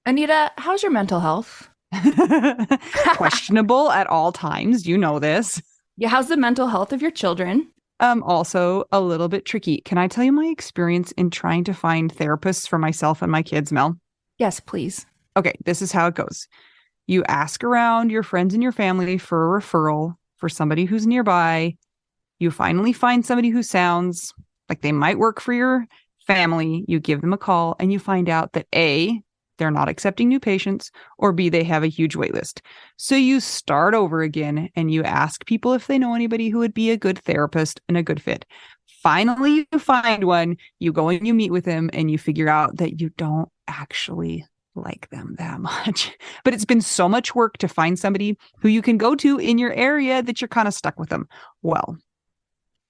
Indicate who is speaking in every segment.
Speaker 1: Anita, how's your mental health?
Speaker 2: Questionable at all times. You know this.
Speaker 1: Yeah, how's the mental health of your children?
Speaker 2: Also a little bit tricky. Can I tell you my experience in trying to find therapists for myself and my kids, Mel?
Speaker 1: Yes, please.
Speaker 2: Okay, this is how it goes. You ask around your friends and your family for a referral for somebody who's nearby. You finally find somebody who sounds like they might work for your family. You give them a call and you find out that A, they're not accepting new patients, or B, they have a huge wait list. So you start over again and you ask people if they know anybody who would be a good therapist and a good fit. Finally, you find one, you go and you meet with them and you figure out that you don't actually like them that much. But it's been so much work to find somebody who you can go to in your area that you're kind of stuck with them. Well,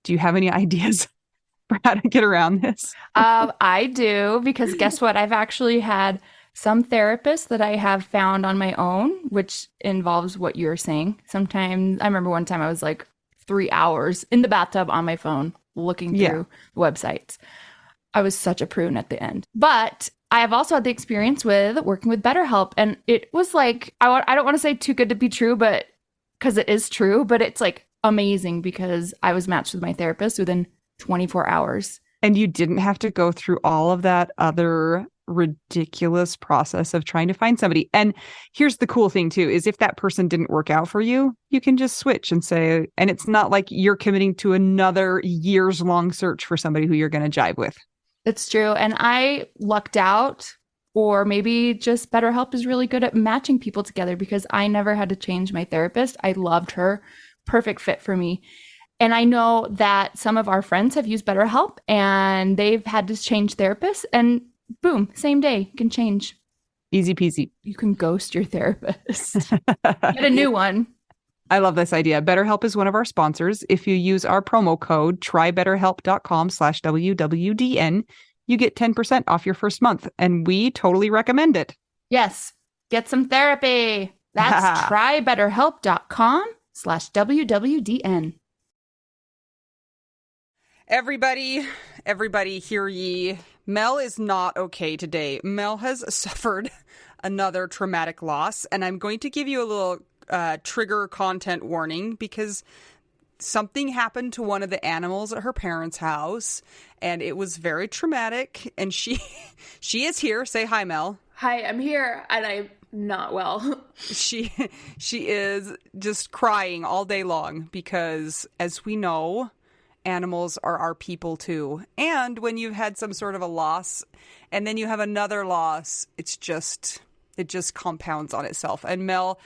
Speaker 2: do you have any ideas for how to get around this?
Speaker 1: I do because guess what? I've actually had some therapists that I have found on my own, which involves what you're saying. Sometimes I remember one time I was like 3 hours in the bathtub on my phone looking
Speaker 2: Yeah.
Speaker 1: through websites. I was such a prune at the end. But I have also had the experience with working with BetterHelp. And it was like, I don't want to say too good to be true, but because it is true, but it's like amazing because I was matched with my therapist within 24 hours.
Speaker 2: And you didn't have to go through all of that other ridiculous process of trying to find somebody. And here's the cool thing too, is if that person didn't work out for you, you can just switch and say, and it's not like you're committing to another years long search for somebody who you're going to jive with.
Speaker 1: It's true. And I lucked out, or maybe just BetterHelp is really good at matching people together because I never had to change my therapist. I loved her. Perfect fit for me. And I know that some of our friends have used BetterHelp and they've had to change therapists, and boom, same day, you can change.
Speaker 2: Easy peasy.
Speaker 1: You can ghost your therapist. Get a new one.
Speaker 2: I love this idea. BetterHelp is one of our sponsors. If you use our promo code trybetterhelp.com/WWDN, you get 10% off your first month. And we totally recommend it.
Speaker 1: Yes, get some therapy. That's trybetterhelp.com/WWDN.
Speaker 2: Everybody hear ye. Mel is not okay today. Mel has suffered another traumatic loss, and I'm going to give you a little trigger content warning because something happened to one of the animals at her parents' house, and it was very traumatic. And she is here. Say hi, Mel.
Speaker 1: Hi, I'm here, and I'm not well.
Speaker 2: She is just crying all day long because, as we know, animals are our people too. And when you've had some sort of a loss and then you have another loss, it just compounds on itself. And Mel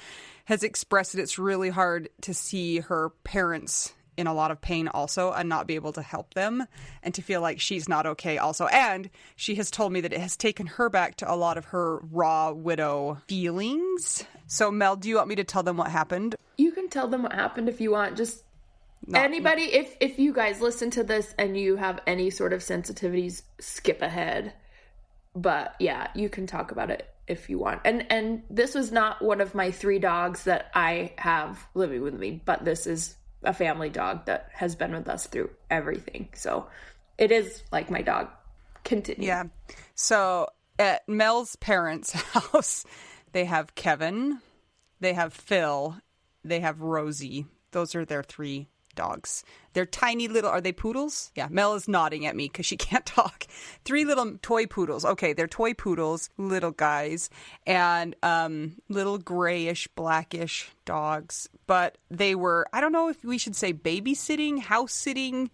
Speaker 2: has expressed that it's really hard to see her parents in a lot of pain also and not be able to help them and to feel like she's not okay also. And she has told me that it has taken her back to a lot of her raw widow feelings. So Mel, do you want me to tell them what happened?
Speaker 3: You can tell them what happened if you want. Just
Speaker 2: No.
Speaker 3: anybody, if you guys listen to this and you have any sort of sensitivities, skip ahead. But yeah, you can talk about it if you want. And this was not one of my 3 dogs that I have living with me, but this is a family dog that has been with us through everything. So it is like my dog. Continue.
Speaker 2: Yeah. So at Mel's parents' house, they have Kevin, they have Phil, they have Rosie. Those are their 3 dogs. They're tiny little, are they poodles? Yeah, Mel is nodding at me because she can't talk. 3 little toy poodles. Okay, they're toy poodles, little guys, and little grayish, blackish dogs. But they were, I don't know if we should say babysitting, house sitting,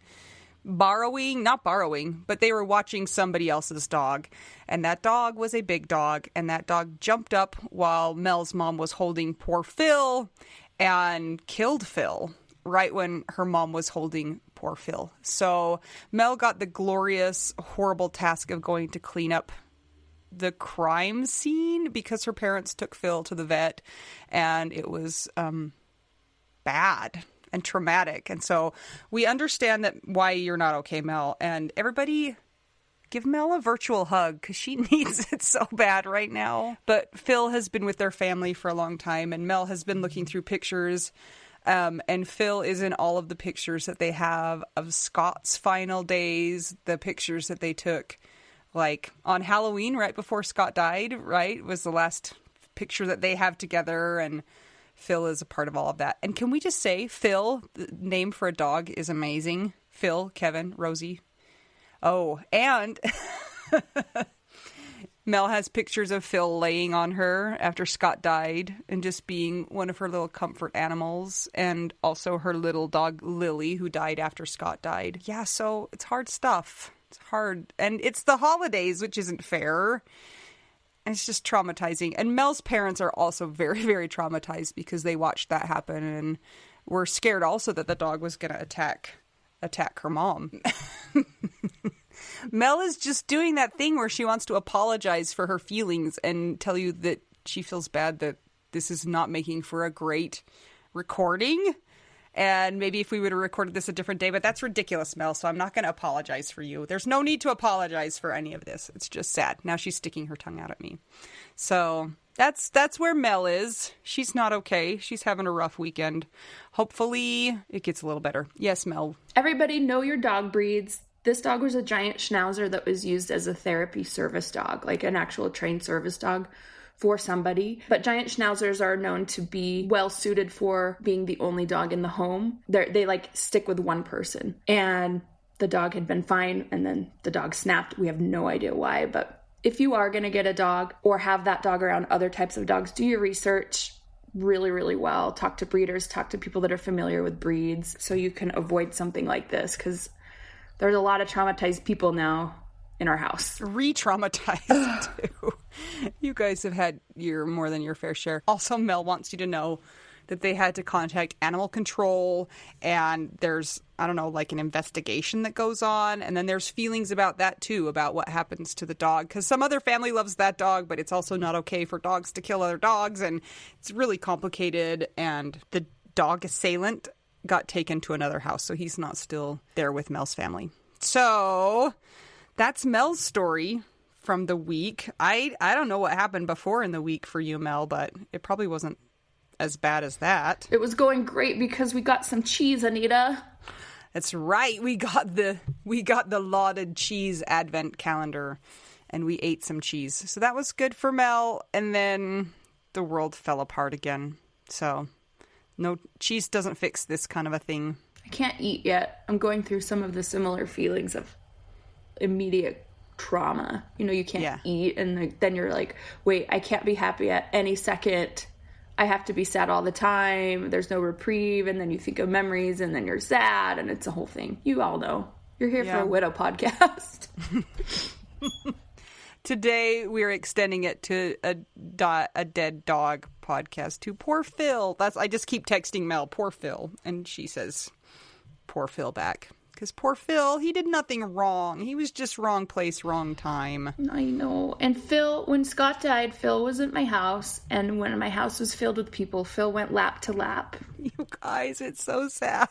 Speaker 2: not borrowing, but they were watching somebody else's dog. And that dog was a big dog, and that dog jumped up while Mel's mom was holding poor Phil and killed Phil right when her mom was holding poor Phil. So Mel got the glorious, horrible task of going to clean up the crime scene because her parents took Phil to the vet, and it was bad and traumatic. And so we understand that why you're not okay, Mel. And everybody give Mel a virtual hug because she needs it so bad right now. But Phil has been with their family for a long time, and Mel has been looking through pictures. And Phil is in all of the pictures that they have of Scott's final days, the pictures that they took like on Halloween, right before Scott died, right, was the last picture that they have together, and Phil is a part of all of that. And can we just say, Phil, the name for a dog, is amazing. Phil, Kevin, Rosie. Oh, and Mel has pictures of Phil laying on her after Scott died and just being one of her little comfort animals, and also her little dog Lily, who died after Scott died. Yeah, so it's hard stuff. It's hard. And it's the holidays, which isn't fair. And it's just traumatizing. And Mel's parents are also very, very traumatized because they watched that happen and were scared also that the dog was going to attack her mom. Mel is just doing that thing where she wants to apologize for her feelings and tell you that she feels bad that this is not making for a great recording. And maybe if we would have recorded this a different day, but that's ridiculous, Mel, so I'm not going to apologize for you. There's no need to apologize for any of this. It's just sad. Now she's sticking her tongue out at me. So that's where Mel is. She's not okay. She's having a rough weekend. Hopefully it gets a little better. Yes, Mel.
Speaker 3: Everybody know your dog breeds. This dog was a giant schnauzer that was used as a therapy service dog, like an actual trained service dog for somebody. But giant schnauzers are known to be well suited for being the only dog in the home. They like stick with one person. And the dog had been fine, and then the dog snapped. We have no idea why. But if you are going to get a dog or have that dog around other types of dogs, do your research really, really well. Talk to breeders, talk to people that are familiar with breeds so you can avoid something like this, because there's a lot of traumatized people now in our house.
Speaker 2: Re-traumatized too. You guys have had more than your fair share. Also, Mel wants you to know that they had to contact animal control, and there's, I don't know, like an investigation that goes on. And then there's feelings about that too, about what happens to the dog. Because some other family loves that dog, but it's also not okay for dogs to kill other dogs. And it's really complicated. And the dog assailant got taken to another house, so he's not still there with Mel's family. So that's Mel's story from the week. I don't know what happened before in the week for you, Mel, but it probably wasn't as bad as that.
Speaker 3: It was going great because we got some cheese, Anita.
Speaker 2: That's right. We got the lauded cheese advent calendar, and we ate some cheese. So that was good for Mel, and then the world fell apart again. So no, cheese doesn't fix this kind of a thing.
Speaker 3: I can't eat yet. I'm going through some of the similar feelings of immediate trauma. You know, you can't eat, and then you're like, wait, I can't be happy at any second. I have to be sad all the time. There's no reprieve. And then you think of memories, and then you're sad, and it's a whole thing. You all know. You're here for a widow podcast.
Speaker 2: Today, we're extending it to a dead dog podcast to poor Phil. I just keep texting Mel, poor Phil. And she says, poor Phil back. Because poor Phil, he did nothing wrong. He was just wrong place, wrong time.
Speaker 3: I know. And Phil, when Scott died, Phil was at my house. And when my house was filled with people, Phil went lap to lap.
Speaker 2: You guys, it's so sad.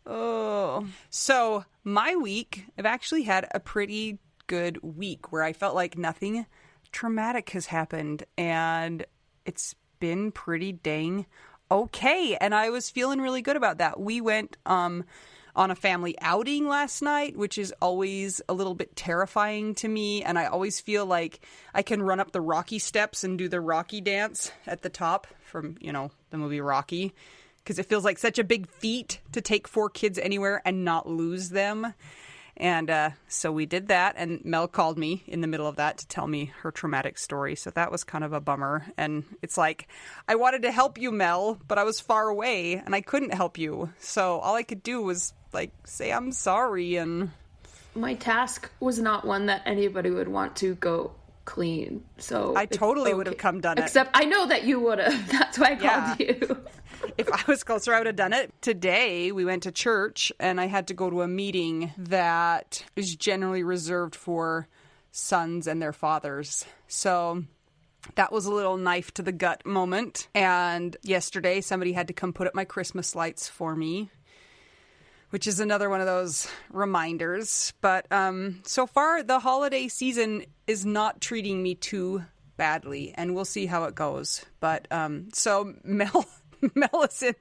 Speaker 2: Oh. So my week, I've actually had a pretty good week where I felt like nothing traumatic has happened. And it's been pretty dang okay. And I was feeling really good about that. We went on a family outing last night, which is always a little bit terrifying to me. And I always feel like I can run up the Rocky steps and do the Rocky dance at the top from, the movie Rocky. Because it feels like such a big feat to take 4 kids anywhere and not lose them. And so we did that, and Mel called me in the middle of that to tell me her traumatic story. So that was kind of a bummer. And it's like, I wanted to help you, Mel, but I was far away, and I couldn't help you. So all I could do was, say I'm sorry. And
Speaker 3: my task was not one that anybody would want to go clean. So
Speaker 2: I totally would have come done it.
Speaker 3: Except I know that you would have. That's why I called you.
Speaker 2: If I was closer, I would have done it. Today, we went to church, and I had to go to a meeting that is generally reserved for sons and their fathers. So that was a little knife to the gut moment. And yesterday, somebody had to come put up my Christmas lights for me, which is another one of those reminders. But so far, the holiday season is not treating me too badly, and we'll see how it goes. But so Mel is in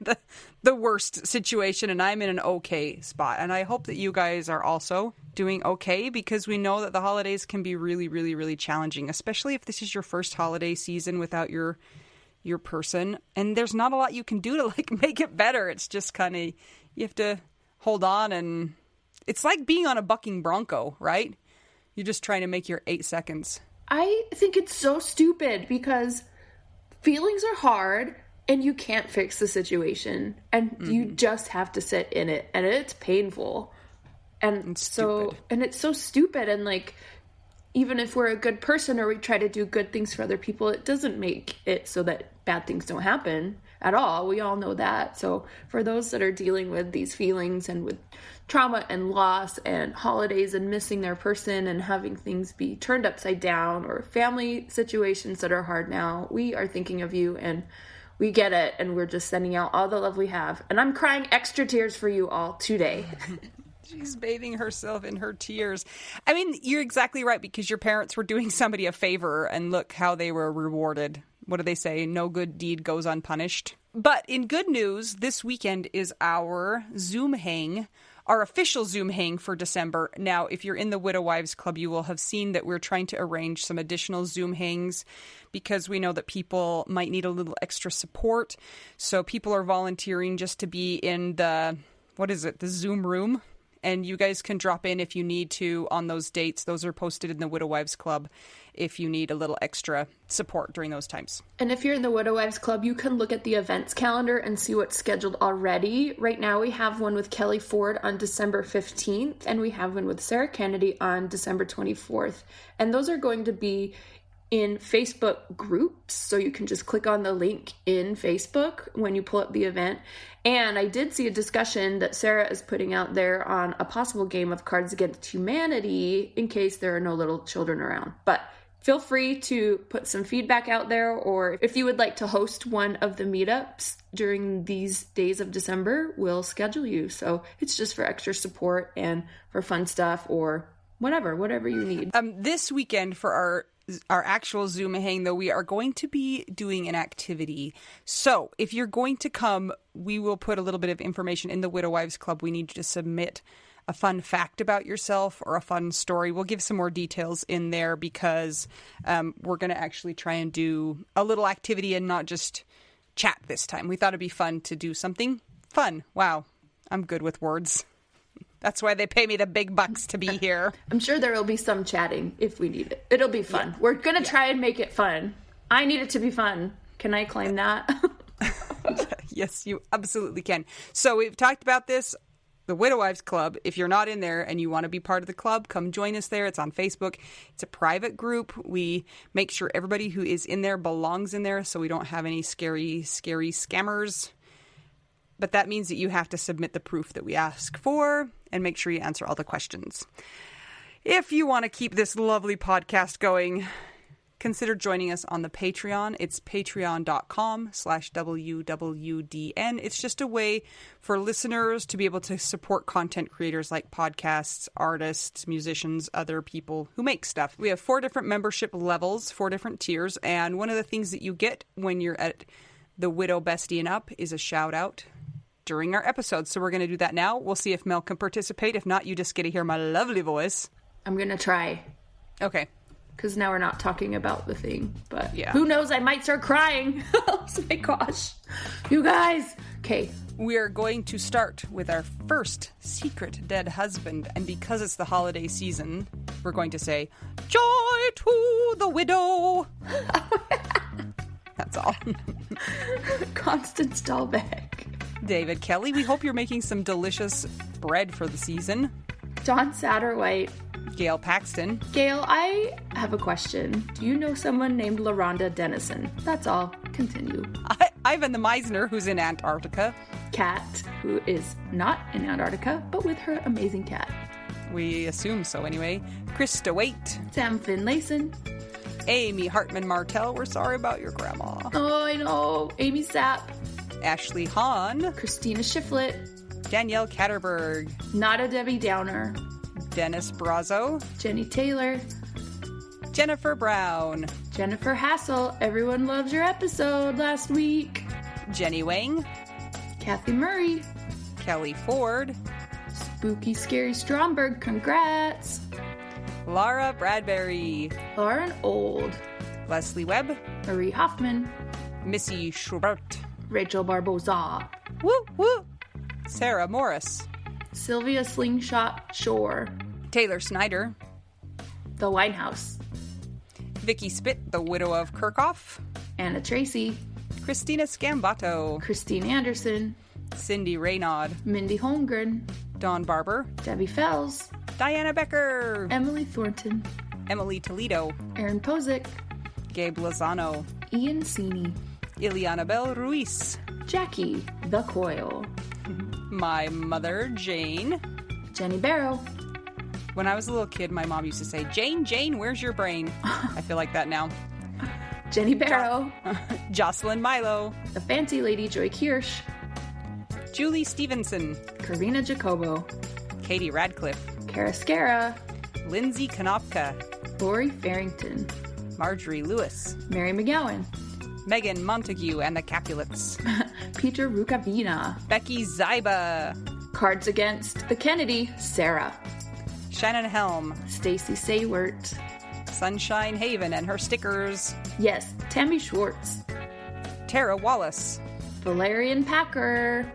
Speaker 2: the worst situation, and I'm in an okay spot. And I hope that you guys are also doing okay, because we know that the holidays can be really, really, really challenging, especially if this is your first holiday season without your person. And there's not a lot you can do to make it better. It's just kind of, you have to hold on, and it's like being on a bucking bronco, right? You're just trying to make your 8 seconds.
Speaker 3: I think it's so stupid because feelings are hard and you can't fix the situation, and you just have to sit in it, and it's painful. And it's so stupid. And like, even if we're a good person or we try to do good things for other people, it doesn't make it so that bad things don't happen at all. We all know that. So for those that are dealing with these feelings and with trauma and loss and holidays and missing their person and having things be turned upside down, or family situations that are hard now, we are thinking of you, and we get it, and we're just sending out all the love we have. And I'm crying extra tears for you all today.
Speaker 2: She's bathing herself in her tears. I mean, you're exactly right, because your parents were doing somebody a favor, and look how they were rewarded. What do they say? No good deed goes unpunished. But in good news, this weekend is our Zoom hang, our official Zoom hang for December. Now, if you're in the Widow Wives Club, you will have seen that we're trying to arrange some additional Zoom hangs, because we know that people might need a little extra support. So people are volunteering just to be in the Zoom room. And you guys can drop in if you need to on those dates. Those are posted in the Widow Wives Club if you need a little extra support during those times.
Speaker 3: And if you're in the Widow Wives Club, you can look at the events calendar and see what's scheduled already. Right now we have one with Kelly Ford on December 15th, and we have one with Sarah Kennedy on December 24th. And those are going to be in Facebook groups, so you can just click on the link in Facebook when you pull up the event. And I did see a discussion that Sarah is putting out there on a possible game of Cards Against Humanity in case there are no little children around. But feel free to put some feedback out there, or if you would like to host one of the meetups during these days of December, we'll schedule you. So it's just for extra support and for fun stuff, or whatever you need.
Speaker 2: This weekend for our actual Zoom hang, though, we are going to be doing an activity. So if you're going to come, we will put a little bit of information in the Widow Wives Club. We need you to submit a fun fact about yourself or a fun story. We'll give some more details in there, because we're going to actually try and do a little activity and not just chat this time. We thought it'd be fun to do something fun. Wow, I'm good with words. That's why they pay me the big bucks to be here.
Speaker 3: I'm sure there will be some chatting if we need it. It'll be fun. Yeah. We're going to try and make it fun. I need it to be fun. Can I claim that?
Speaker 2: Yes, you absolutely can. So we've talked about this, the Widow Wives Club. If you're not in there and you want to be part of the club, come join us there. It's on Facebook. It's a private group. We make sure everybody who is in there belongs in there, so we don't have any scary scammers. But that means that you have to submit the proof that we ask for and make sure you answer all the questions. If you want to keep this lovely podcast going, consider joining us on the Patreon. It's patreon.com/WWDN. It's just a way for listeners to be able to support content creators like podcasts, artists, musicians, other people who make stuff. We have 4 different membership levels, 4 different tiers. And one of the things that you get when you're at the Widow Bestie and Up is a shout out during our episodes. So we're going to do that now. We'll see if Mel can participate. If not, you just get to hear my lovely voice.
Speaker 3: I'm going to try.
Speaker 2: Okay.
Speaker 3: Because now we're not talking about the thing. But
Speaker 2: yeah,
Speaker 3: who knows? I might start crying. Oh my gosh. You guys. Okay.
Speaker 2: We are going to start with our first secret dead husband. And because it's the holiday season, we're going to say, "Joy to the widow." That's all.
Speaker 3: Constance Dahlbeck.
Speaker 2: David Kelly, we hope you're making some delicious bread for the season.
Speaker 3: John Satterwhite.
Speaker 2: Gail Paxton.
Speaker 3: Gail, I have a question. Do you know someone named LaRonda Dennison? That's all. Continue.
Speaker 2: Ivan the Misner, who's in Antarctica.
Speaker 3: Kat, who is not in Antarctica, but with her amazing cat.
Speaker 2: We assume so anyway. Krista Waite.
Speaker 3: Sam Finlayson.
Speaker 2: Amy Hartman Martell, we're sorry about your grandma.
Speaker 3: Oh, I know. Amy Sapp.
Speaker 2: Ashley Hahn.
Speaker 3: Christina Shiflett.
Speaker 2: Danielle Katterberg.
Speaker 3: Nada Debbie Downer.
Speaker 2: Dennis Brazo.
Speaker 3: Jenny Taylor.
Speaker 2: Jennifer Brown.
Speaker 3: Jennifer Hassel. Everyone loves your episode last week.
Speaker 2: Jenny Wang,
Speaker 3: Kathy Murray,
Speaker 2: Kelly Ford,
Speaker 3: Spooky Scary Stromberg, congrats.
Speaker 2: Laura Bradbury,
Speaker 3: Lauren Old,
Speaker 2: Leslie Webb,
Speaker 3: Marie Hoffman,
Speaker 2: Missy Schubert,
Speaker 3: Rachel Barboza,
Speaker 2: woo woo, Sarah Morris,
Speaker 3: Sylvia Slingshot Shore,
Speaker 2: Taylor Snyder,
Speaker 3: The Winehouse,
Speaker 2: Vicky Spitt, the widow of Kirchhoff,
Speaker 3: Anna Tracy,
Speaker 2: Christina Scambato,
Speaker 3: Christine Anderson,
Speaker 2: Cindy Raynaud,
Speaker 3: Mindy Holmgren,
Speaker 2: Dawn Barber,
Speaker 3: Debbie Fells,
Speaker 2: Diana Becker,
Speaker 3: Emily Thornton,
Speaker 2: Emily Toledo,
Speaker 3: Aaron Posick,
Speaker 2: Gabe Lozano,
Speaker 3: Ian Sini,
Speaker 2: Ileana Bell Ruiz,
Speaker 3: Jackie The Coil,
Speaker 2: my mother, Jane.
Speaker 3: Jenny Barrow,
Speaker 2: When I was a little kid, my mom used to say, Jane, Jane, where's your brain? I feel like that now.
Speaker 3: Jenny Barrow,
Speaker 2: Jocelyn Milo,
Speaker 3: The Fancy Lady Joy Kirsch,
Speaker 2: Julie Stevenson,
Speaker 3: Karina Jacobo,
Speaker 2: Katie Radcliffe,
Speaker 3: Kara Scara,
Speaker 2: Lindsay Konopka,
Speaker 3: Lori Farrington,
Speaker 2: Marjorie Lewis,
Speaker 3: Mary McGowan,
Speaker 2: Megan Montague and the Capulets,
Speaker 3: Peter Rukavina,
Speaker 2: Becky Zyba,
Speaker 3: Cards Against the Kennedy, Sarah,
Speaker 2: Shannon Helm,
Speaker 3: Stacy Saywert,
Speaker 2: Sunshine Haven and her stickers,
Speaker 3: yes, Tammy Schwartz,
Speaker 2: Tara Wallace,
Speaker 3: Valerian Packer.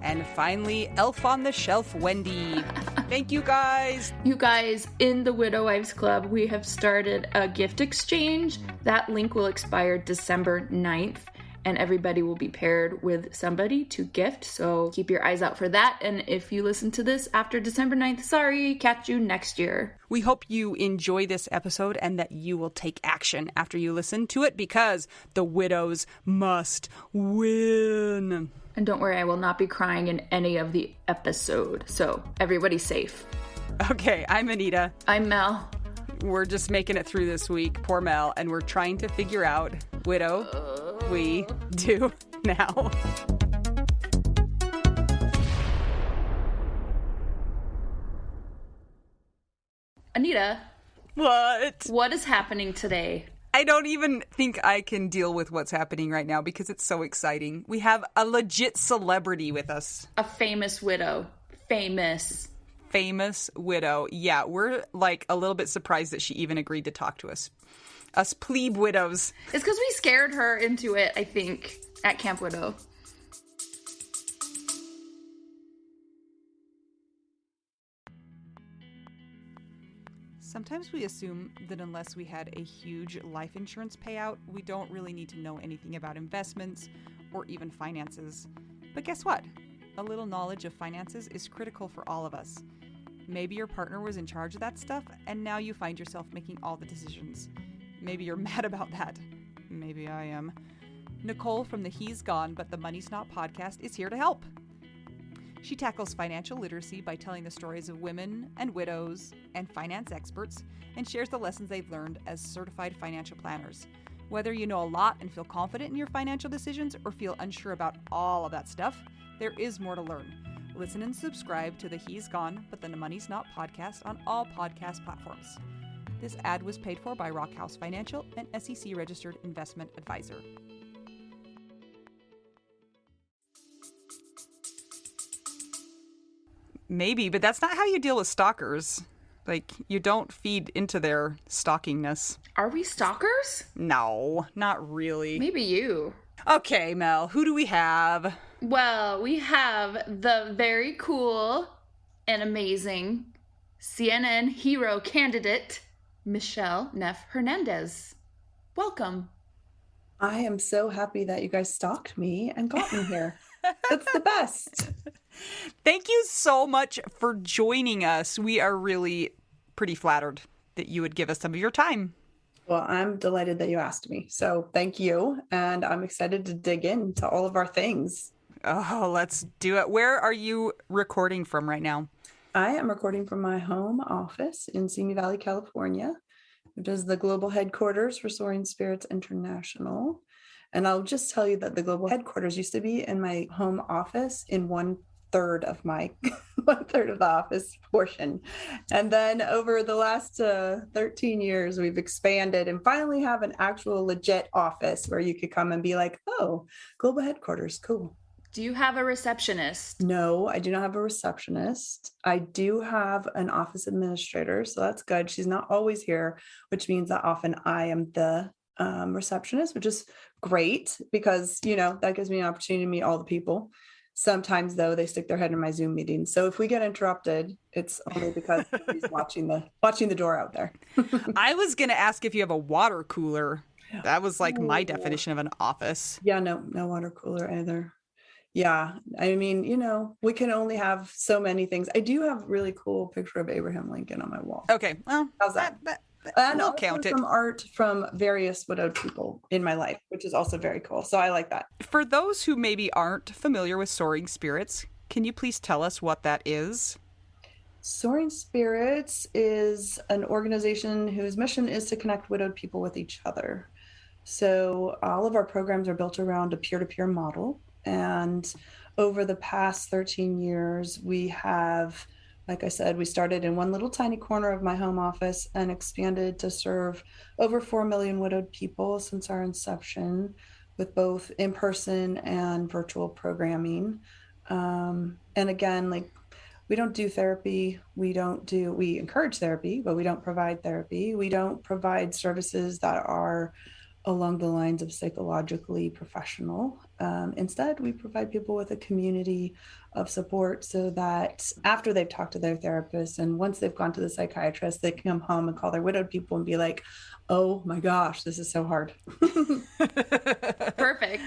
Speaker 2: and finally, Elf on the Shelf Wendy. Thank you guys.
Speaker 3: You guys, in the Widow Wives Club, we have started a gift exchange. That link will expire December 9th, and everybody will be paired with somebody to gift. So keep your eyes out for that. And if you listen to this after December 9th, sorry, catch you next year.
Speaker 2: We hope you enjoy this episode and that you will take action after you listen to it, because the widows must win.
Speaker 3: And don't worry, I will not be crying in any of the episode. So everybody's safe.
Speaker 2: Okay, I'm Anita.
Speaker 3: I'm Mel.
Speaker 2: We're just making it through this week, poor Mel, and we're trying to figure out widow we do now.
Speaker 3: Anita,
Speaker 2: What
Speaker 3: is happening today?
Speaker 2: I don't even think I can deal with what's happening right now because it's so exciting. We have a legit celebrity with us.
Speaker 3: A famous widow. Famous
Speaker 2: Widow. Yeah, we're like a little bit surprised that she even agreed to talk to us. Us plebe widows.
Speaker 3: It's because we scared her into it, I think, at Camp Widow.
Speaker 2: Sometimes we assume that unless we had a huge life insurance payout, we don't really need to know anything about investments or even finances. But guess what? A little knowledge of finances is critical for all of us. Maybe your partner was in charge of that stuff, and now you find yourself making all the decisions. Maybe you're mad about that. Maybe I am. Nicole from the He's Gone But the Money's Not podcast is here to help. She tackles financial literacy by telling the stories of women and widows and finance experts, and shares the lessons they've learned as certified financial planners. Whether you know a lot and feel confident in your financial decisions or feel unsure about all of that stuff, there is more to learn. Listen and subscribe to the He's Gone But the Money's Not podcast on all podcast platforms. This ad was paid for by Rockhouse Financial, an SEC registered investment advisor. Maybe, but that's not how you deal with stalkers. Like, you don't feed into their stalkingness.
Speaker 3: Are we stalkers?
Speaker 2: No, not really.
Speaker 3: Maybe you.
Speaker 2: Okay, Mel, who do we have?
Speaker 3: Well, we have the very cool and amazing CNN hero candidate, Michele Neff Hernandez. Welcome.
Speaker 4: I am so happy that you guys stalked me and got me here. It's the best.
Speaker 2: Thank you so much for joining us. We are really pretty flattered that you would give us some of your time.
Speaker 4: Well, I'm delighted that you asked me. So thank you. And I'm excited to dig into all of our things.
Speaker 2: Oh, let's do it. Where are you recording from right now?
Speaker 4: I am recording from my home office in Simi Valley, California, which is the global headquarters for Soaring Spirits International. And I'll just tell you that the global headquarters used to be in my home office in one third of my 1/3 of the office portion. And then over the last 13 years, we've expanded and finally have an actual legit office where you could come and be like, oh, global headquarters, cool.
Speaker 3: Do you have a receptionist?
Speaker 4: No, I do not have a receptionist. I do have an office administrator, so that's good. She's not always here, which means that often I am the receptionist, which is great because, that gives me an opportunity to meet all the people. Sometimes, though, they stick their head in my Zoom meetings. So if we get interrupted, it's only because he's watching the door out there.
Speaker 2: I was going to ask if you have a water cooler. That was like my definition of an office.
Speaker 4: Yeah, no water cooler either. Yeah, I mean, we can only have so many things. I do have a really cool picture of Abraham Lincoln on my wall.
Speaker 2: Okay, well,
Speaker 4: how's that?
Speaker 2: And
Speaker 4: we'll
Speaker 2: also count it.
Speaker 4: Some art from various widowed people in my life, which is also very cool. So I like that.
Speaker 2: For those who maybe aren't familiar with Soaring Spirits, can you please tell us what that is?
Speaker 4: Soaring Spirits is an organization whose mission is to connect widowed people with each other. So all of our programs are built around a peer-to-peer model. And over the past 13 years, we have, like I said, we started in one little tiny corner of my home office and expanded to serve over 4 million widowed people since our inception, with both in-person and virtual programming. And again, we don't do therapy. We encourage therapy, but we don't provide therapy. We don't provide services that are along the lines of psychologically professional. Instead, we provide people with a community of support so that after they've talked to their therapist and once they've gone to the psychiatrist, they can come home and call their widowed people and be like, oh my gosh, this is so hard.
Speaker 3: Perfect.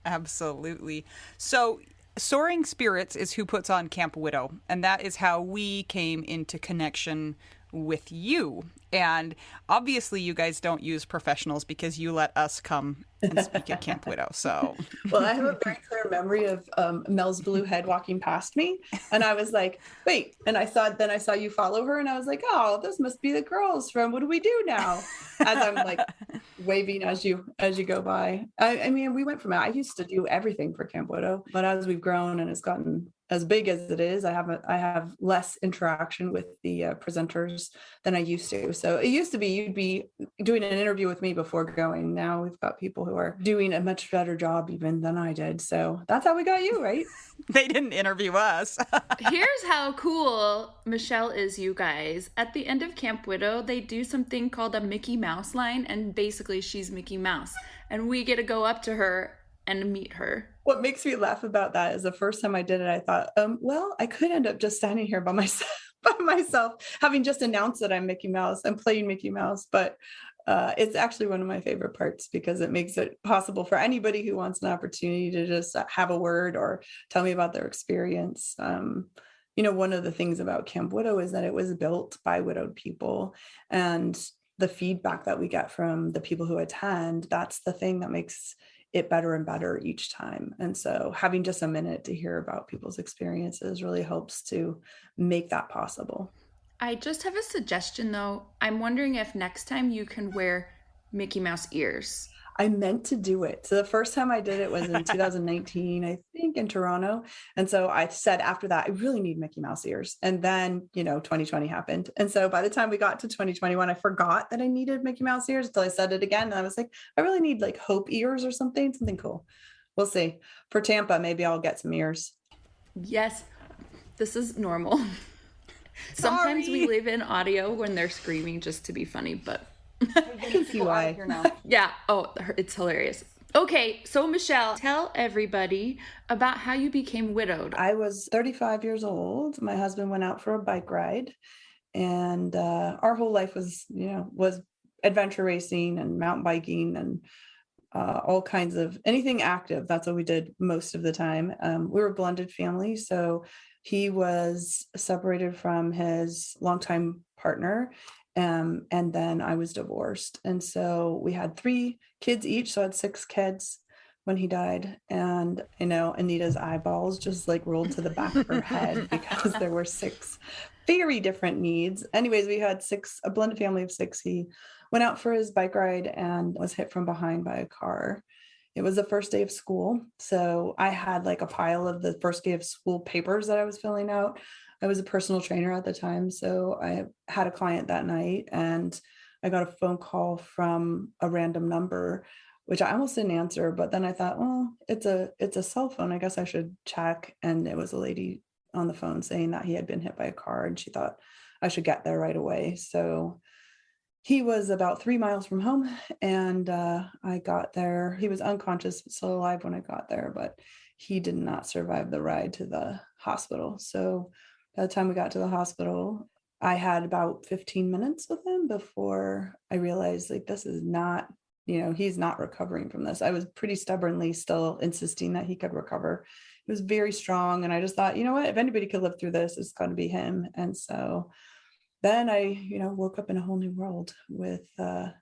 Speaker 2: Absolutely. So Soaring Spirits is who puts on Camp Widow, and that is how we came into connection with you. And obviously you guys don't use professionals because you let us come and speak at Camp Widow. So
Speaker 4: well, I have a very clear memory of Mel's blue head walking past me, and I was like, wait, and I saw you follow her, and I was like, oh, this must be the girls from What Do We Do Now, as I'm like waving as you go by. I mean, we went from I used to do everything for Camp Widow, but as we've grown and it's gotten as big as it is, I have less interaction with the presenters than I used to. So it used to be you'd be doing an interview with me before going. Now we've got people who are doing a much better job even than I did. So that's how we got you, right?
Speaker 2: They didn't interview us.
Speaker 3: Here's how cool Michele is, you guys. At the end of Camp Widow, they do something called a Mickey Mouse line, and basically she's Mickey Mouse. And we get to go up to her and meet her.
Speaker 4: What makes me laugh about that is the first time I did it, I thought, well, I could end up just standing here by myself, having just announced that I'm Mickey Mouse and playing Mickey Mouse. But it's actually one of my favorite parts because it makes it possible for anybody who wants an opportunity to just have a word or tell me about their experience. One of the things about Camp Widow is that it was built by widowed people, and the feedback that we get from the people who attend, that's the thing that makes it better and better each time. And so having just a minute to hear about people's experiences really helps to make that possible.
Speaker 3: I just have a suggestion though. I'm wondering if next time you can wear Mickey Mouse ears.
Speaker 4: I meant to do it. So the first time I did it was in 2019, I think, in Toronto. And so I said after that, I really need Mickey Mouse ears. And then, 2020 happened. And so by the time we got to 2021, I forgot that I needed Mickey Mouse ears until I said it again. And I was like, I really need hope ears or something cool. We'll see. For Tampa, maybe I'll get some ears.
Speaker 3: Yes, this is normal. Sometimes we leave in audio when they're screaming just to be funny, but
Speaker 4: I can see why.
Speaker 3: Yeah. Oh, it's hilarious. Okay. So Michele, tell everybody about how you became widowed.
Speaker 4: I was 35 years old. My husband went out for a bike ride, and our whole life was adventure racing and mountain biking and all kinds of anything active. That's what we did most of the time. We were a blended family. So he was separated from his longtime partner. And then I was divorced. And so we had 3 kids each. So I had 6 kids when he died. And, Anita's eyeballs just rolled to the back of her head because there were 6 very different needs. Anyways, we had a blended family of 6. He went out for his bike ride and was hit from behind by a car. It was the first day of school. So I had like a pile of the first day of school papers that I was filling out. I was a personal trainer at the time. So I had a client that night and I got a phone call from a random number, which I almost didn't answer. But then I thought, well, it's a cell phone. I guess I should check. And it was a lady on the phone saying that he had been hit by a car and she thought I should get there right away. So he was about 3 miles from home and I got there. He was unconscious, but still alive when I got there, but he did not survive the ride to the hospital. So by the time we got to the hospital, I had about 15 minutes with him before I realized like, this is not, he's not recovering from this. I was pretty stubbornly still insisting that he could recover. He was very strong. And I just thought, you know what, if anybody could live through this, it's going to be him. And so then I, woke up in a whole new world with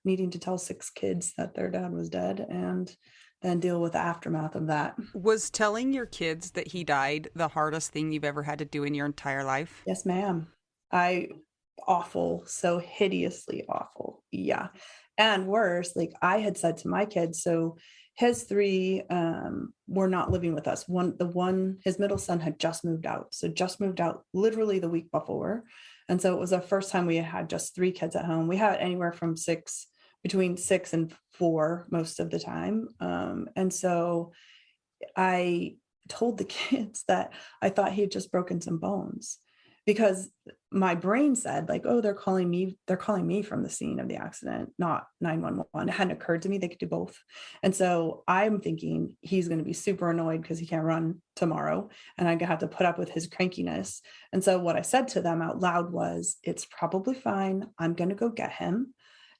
Speaker 4: needing to tell 6 kids that their dad was dead and then deal with the aftermath of that.
Speaker 2: Was telling your kids that he died the hardest thing you've ever had to do in your entire life?
Speaker 4: Yes, ma'am. Awful, so hideously awful. Yeah. And worse, like I had said to my kids, so his 3 were not living with us. His middle son had just moved out. So just moved out literally the week before. And so it was the first time we had just 3 kids at home. We had anywhere from between 6 and 4 most of the time. And so I told the kids that I thought he had just broken some bones because my brain said like, oh, they're calling me from the scene of the accident, not 911. It hadn't occurred to me they could do both. And so I'm thinking he's going to be super annoyed because he can't run tomorrow and I have to put up with his crankiness. And so what I said to them out loud was, it's probably fine. I'm going to go get him.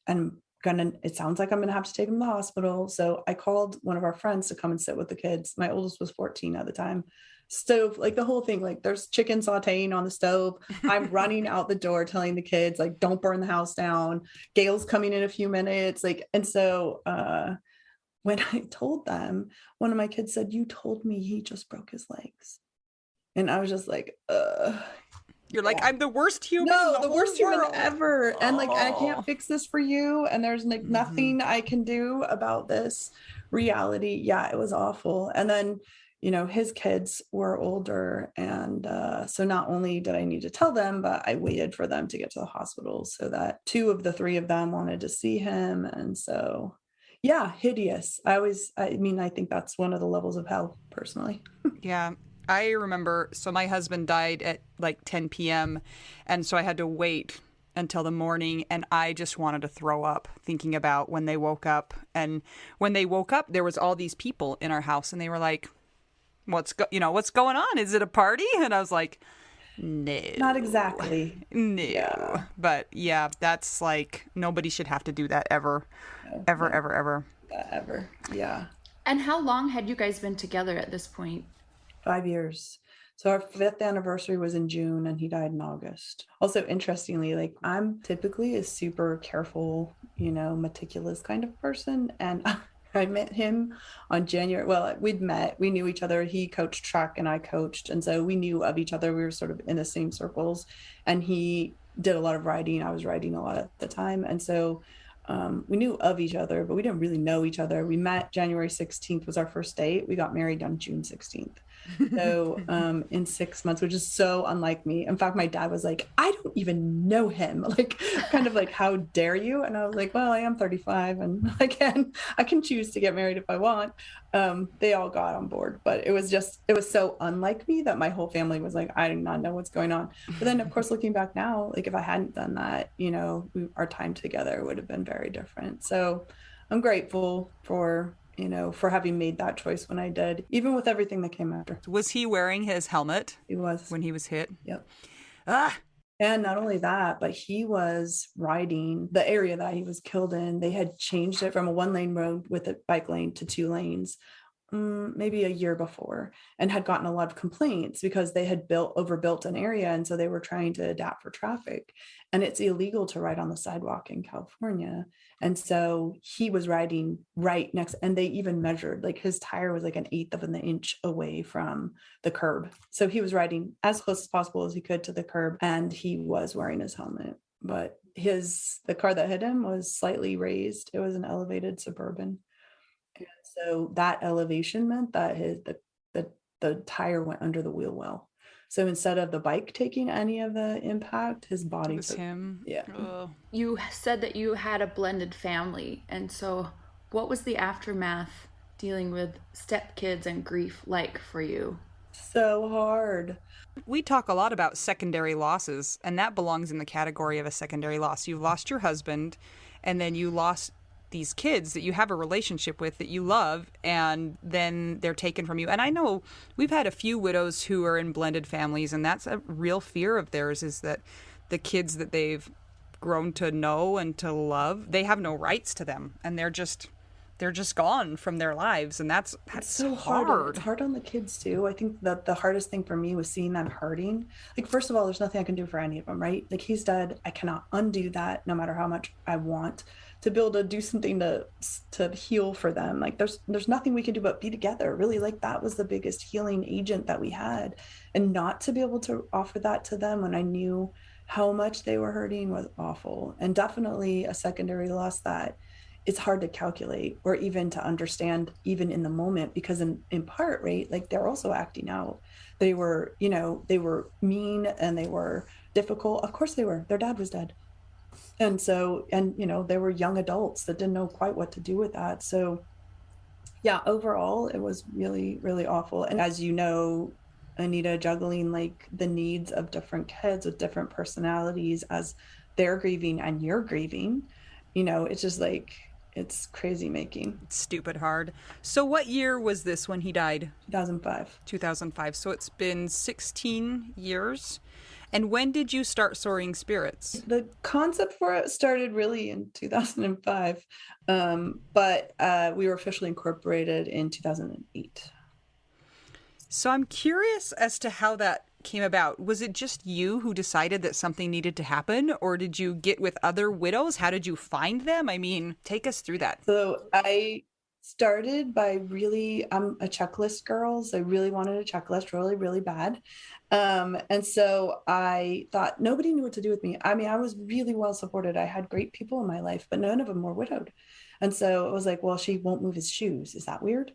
Speaker 4: And it sounds like I'm going to have to take him to the hospital. So I called one of our friends to come and sit with the kids. My oldest was 14 at the time. Stove, like the whole thing, like there's chicken sauteing on the stove. I'm running out the door telling the kids like, don't burn the house down. Gail's coming in a few minutes. And so when I told them, one of my kids said, you told me he just broke his legs. And I was just like,
Speaker 2: You're like, I'm the worst human.
Speaker 4: No,
Speaker 2: in
Speaker 4: the worst human
Speaker 2: world.
Speaker 4: ever. And like, I can't fix this for you. And there's like nothing I can do about this reality. Yeah, it was awful. And then, his kids were older. And so not only did I need to tell them, but I waited for them to get to the hospital so that 2 of the 3 of them wanted to see him. And so, yeah, hideous. I think that's one of the levels of hell personally.
Speaker 2: Yeah. I remember, so my husband died at like 10 p.m. And so I had to wait until the morning and I just wanted to throw up thinking about when they woke up. And when they woke up, there was all these people in our house and they were like, what's going on? Is it a party? And I was like, no.
Speaker 4: Not exactly.
Speaker 2: No.
Speaker 4: Yeah.
Speaker 2: But yeah, that's like, nobody should have to do that ever.
Speaker 4: No,
Speaker 2: ever,
Speaker 4: no.
Speaker 2: ever, ever.
Speaker 4: Ever. Yeah.
Speaker 1: And how long had you guys been together at this point?
Speaker 4: 5 years. So our 5th anniversary was in June and he died in August. Also, interestingly, like I'm typically a super careful, meticulous kind of person. And I met him on January. Well, we knew each other. He coached track and I coached. And so we knew of each other. We were sort of in the same circles and he did a lot of riding. I was riding a lot at the time. And so we knew of each other, but we didn't really know each other. We met January 16th was our first date. We got married on June 16th. So in 6 months, which is so unlike me. In fact, my dad was like, I don't even know him. Like, kind of like, how dare you? And I was like, well, I am 35 and I can choose to get married if I want. They all got on board, but it was so unlike me that my whole family was like, I do not know what's going on. But then of course, looking back now, like if I hadn't done that, our time together would have been very different. So I'm grateful for having made that choice when I did, even with everything that came after.
Speaker 2: Was he wearing his helmet?
Speaker 4: He was.
Speaker 2: When he was hit?
Speaker 4: Yep.
Speaker 2: Ah!
Speaker 4: And not only that, but he was riding the area that he was killed in. They had changed it from a 1-lane road with a bike lane to 2 lanes, maybe a year before, and had gotten a lot of complaints because they had overbuilt an area. And so they were trying to adapt for traffic. And it's illegal to ride on the sidewalk in California. And so he was riding right next, and they even measured, like his tire was like 1/8 of an inch away from the curb. So he was riding as close as possible as he could to the curb, and he was wearing his helmet. But the car that hit him was slightly raised. It was an elevated Suburban. And so that elevation meant that the tire went under the wheel well. So instead of the bike taking any of the impact, his
Speaker 2: It
Speaker 4: body
Speaker 2: was
Speaker 4: took.
Speaker 2: him.
Speaker 4: Yeah.
Speaker 2: Oh.
Speaker 3: You said that you had a blended family, and so what was the aftermath dealing with stepkids and grief like for you?
Speaker 4: So hard.
Speaker 2: We talk a lot about secondary losses, and that belongs in the category of a secondary loss. You lost your husband, and then you lost these kids that you have a relationship with that you love, and then they're taken from you. And I know we've had a few widows who are in blended families, and that's a real fear of theirs, is that the kids that they've grown to know and to love, they have no rights to them, and they're just gone from their lives, and that's
Speaker 4: So hard. It's hard on the kids too. I think that the hardest thing for me was seeing them hurting. Like, first of all, there's nothing I can do for any of them, right? Like, he's dead. I cannot undo that, no matter how much I want to be able to do something to heal for them. Like, there's nothing we can do but be together. Really, like, that was the biggest healing agent that we had, and not to be able to offer that to them when I knew how much they were hurting was awful, and definitely a secondary loss that it's hard to calculate or even to understand even in the moment, because in part, right, like, they're also acting out. They were, they were mean and they were difficult. Of course they were. Their dad was dead. And so, and they were young adults that didn't know quite what to do with that. So yeah, overall it was really, really awful. And as you know, Anita, juggling like the needs of different kids with different personalities as they're grieving and you're grieving, it's just like, it's crazy making.
Speaker 2: It's stupid hard. So what year was this when he died?
Speaker 4: 2005.
Speaker 2: 2005. So it's been 16 years. And when did you start Soaring Spirits?
Speaker 4: The concept for it started really in 2005, but we were officially incorporated in 2008.
Speaker 2: So I'm curious as to how that came about. Was it just you who decided that something needed to happen, or did you get with other widows? How did you find them? I mean, take us through that.
Speaker 4: So I started by I'm a checklist girl. So I really wanted a checklist really, really bad. And so I thought nobody knew what to do with me. I mean, I was really well supported. I had great people in my life, but none of them were widowed. And so it was like, well, she won't move his shoes. Is that weird?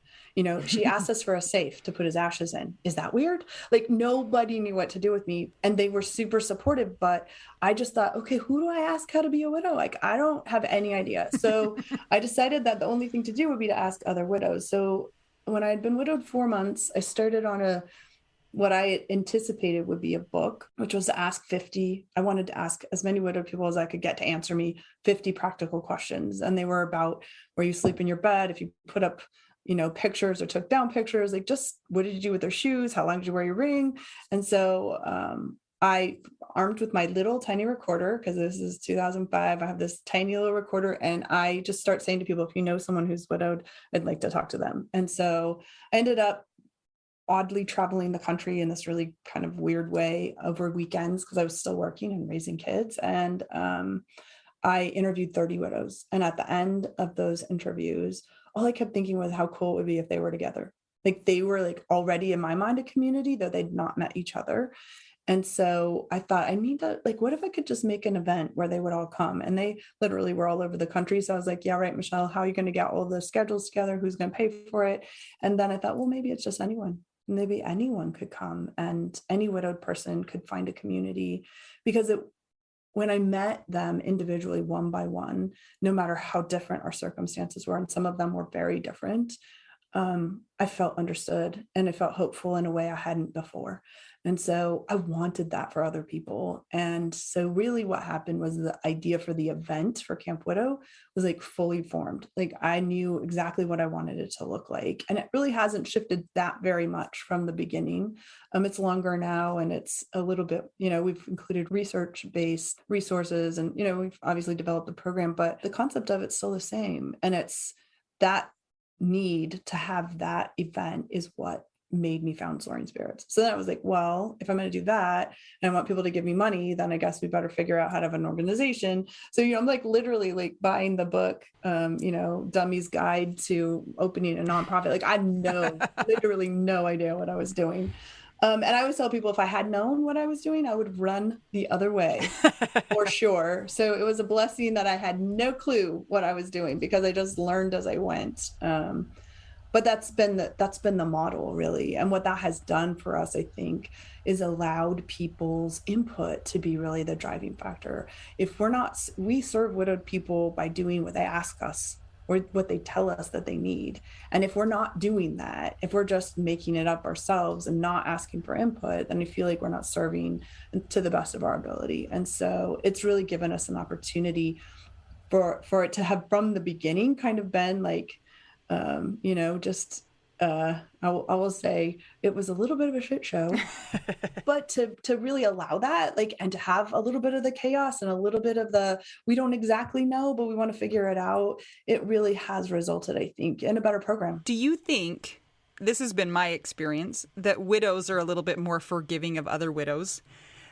Speaker 4: She asked us for a safe to put his ashes in. Is that weird? Like, nobody knew what to do with me, and they were super supportive, but I just thought, okay, who do I ask how to be a widow? Like, I don't have any idea. So I decided that the only thing to do would be to ask other widows. So when I had been widowed 4 months, I started on what I anticipated would be a book, which was to ask 50. I wanted to ask as many widowed people as I could get to answer me 50 practical questions. And they were about where you sleep in your bed, if you put up, pictures or took down pictures, like, just what did you do with their shoes? How long did you wear your ring? And so I, armed with my little tiny recorder, because this is 2005, I have this tiny little recorder, and I just start saying to people, if you know someone who's widowed, I'd like to talk to them. And so I ended up oddly traveling the country in this really kind of weird way over weekends, because I was still working and raising kids. And I interviewed 30 widows. And at the end of those interviews, all I kept thinking was how cool it would be if they were together. Like, they were like already in my mind a community, though they'd not met each other. And so I thought, I need to, like, what if I could just make an event where they would all come? And they literally were all over the country. So I was like, yeah, right, Michelle, how are you going to get all the schedules together? Who's going to pay for it? And then I thought, well, maybe it's just anyone. Maybe anyone could come, and any widowed person could find a community, because when I met them individually, one by one, no matter how different our circumstances were, and some of them were very different, I felt understood, and I felt hopeful in a way I hadn't before. And so I wanted that for other people. And so really what happened was the idea for the event for Camp Widow was like fully formed. Like, I knew exactly what I wanted it to look like. And it really hasn't shifted that very much from the beginning. It's longer now, and it's a little bit, we've included research-based resources, and, we've obviously developed the program, but the concept of it's still the same. And it's that need to have that event is what made me found Soaring Spirits. So then I was like, well, if I'm going to do that and I want people to give me money, then I guess we better figure out how to have an organization. So, I'm like literally like buying the book, Dummy's Guide to Opening a Nonprofit. Like, I had literally no idea what I was doing. And I always tell people if I had known what I was doing, I would run the other way for sure. So it was a blessing that I had no clue what I was doing because I just learned as I went. But that's been the model really. And what that has done for us, I think, is allowed people's input to be really the driving factor. If we serve widowed people by doing what they ask us or what they tell us that they need. And if we're not doing that, if we're just making it up ourselves and not asking for input, then I feel like we're not serving to the best of our ability. And so it's really given us an opportunity for it to have from the beginning kind of been like, just I will say it was a little bit of a shit show, but to really allow that, like, and to have a little bit of the chaos and a little bit of the, we don't exactly know, but we want to figure it out. It really has resulted, I think, in a better program.
Speaker 2: Do you think, this has been my experience, that widows are a little bit more forgiving of other widows?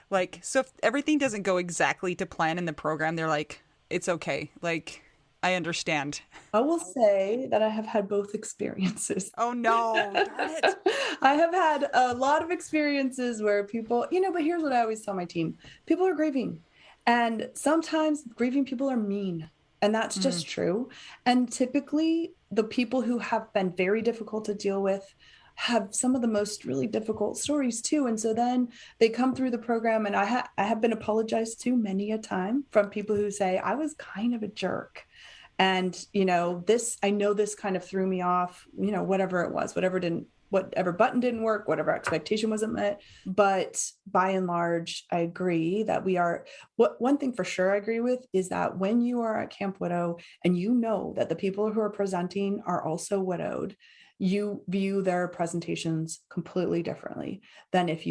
Speaker 2: Like, so if everything doesn't go exactly to plan in the program, they're like, it's okay. Like, I understand.
Speaker 4: I will say that I have had both experiences.
Speaker 2: Oh, no. Darn it.
Speaker 4: I have had a lot of experiences where people, but here's what I always tell my team. People are grieving. And sometimes grieving people are mean. And that's just true. And typically, the people who have been very difficult to deal with have some of the most really difficult stories too. And so then they come through the program, and I have been apologized to many a time from people who say, I was kind of a jerk. And, I know this kind of threw me off, whatever it was, whatever button didn't work, whatever expectation wasn't met. But by and large, I agree that one thing for sure I agree with is that when you are at Camp Widow and you know that the people who are presenting are also widowed, you view their presentations completely differently than if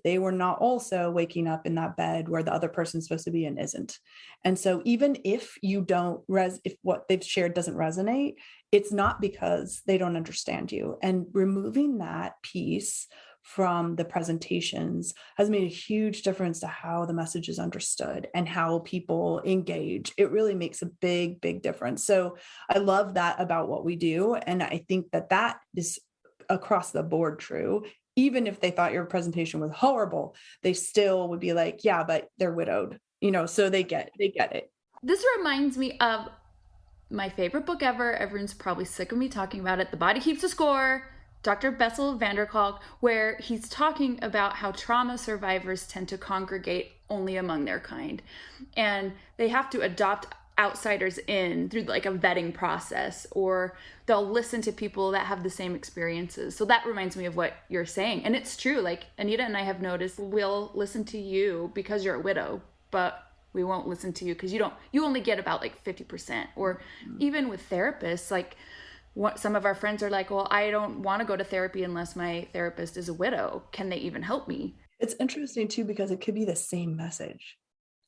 Speaker 4: they were not also waking up in that bed where the other person's supposed to be and isn't. And so even if if what they've shared doesn't resonate, it's not because they don't understand you. And removing that piece from the presentations has made a huge difference to how the message is understood and how people engage. It really makes a big, big difference. So I love that about what we do. And I think that is across the board true. Even if they thought your presentation was horrible, they still would be like, yeah, but they're widowed, so they get it.
Speaker 3: This reminds me of my favorite book ever. Everyone's probably sick of me talking about it. The Body Keeps a Score, Dr. Bessel van der Kolk, where he's talking about how trauma survivors tend to congregate only among their kind. And they have to adopt outsiders in through like a vetting process, or they'll listen to people that have the same experiences. So that reminds me of what you're saying. And it's true. Like Anita and I have noticed, we'll listen to you because you're a widow, but we won't listen to you because you only get about like 50%. Or even with therapists, like some of our friends are like, well, I don't want to go to therapy unless my therapist is a widow. Can they even help me?
Speaker 4: It's interesting too, because it could be the same message.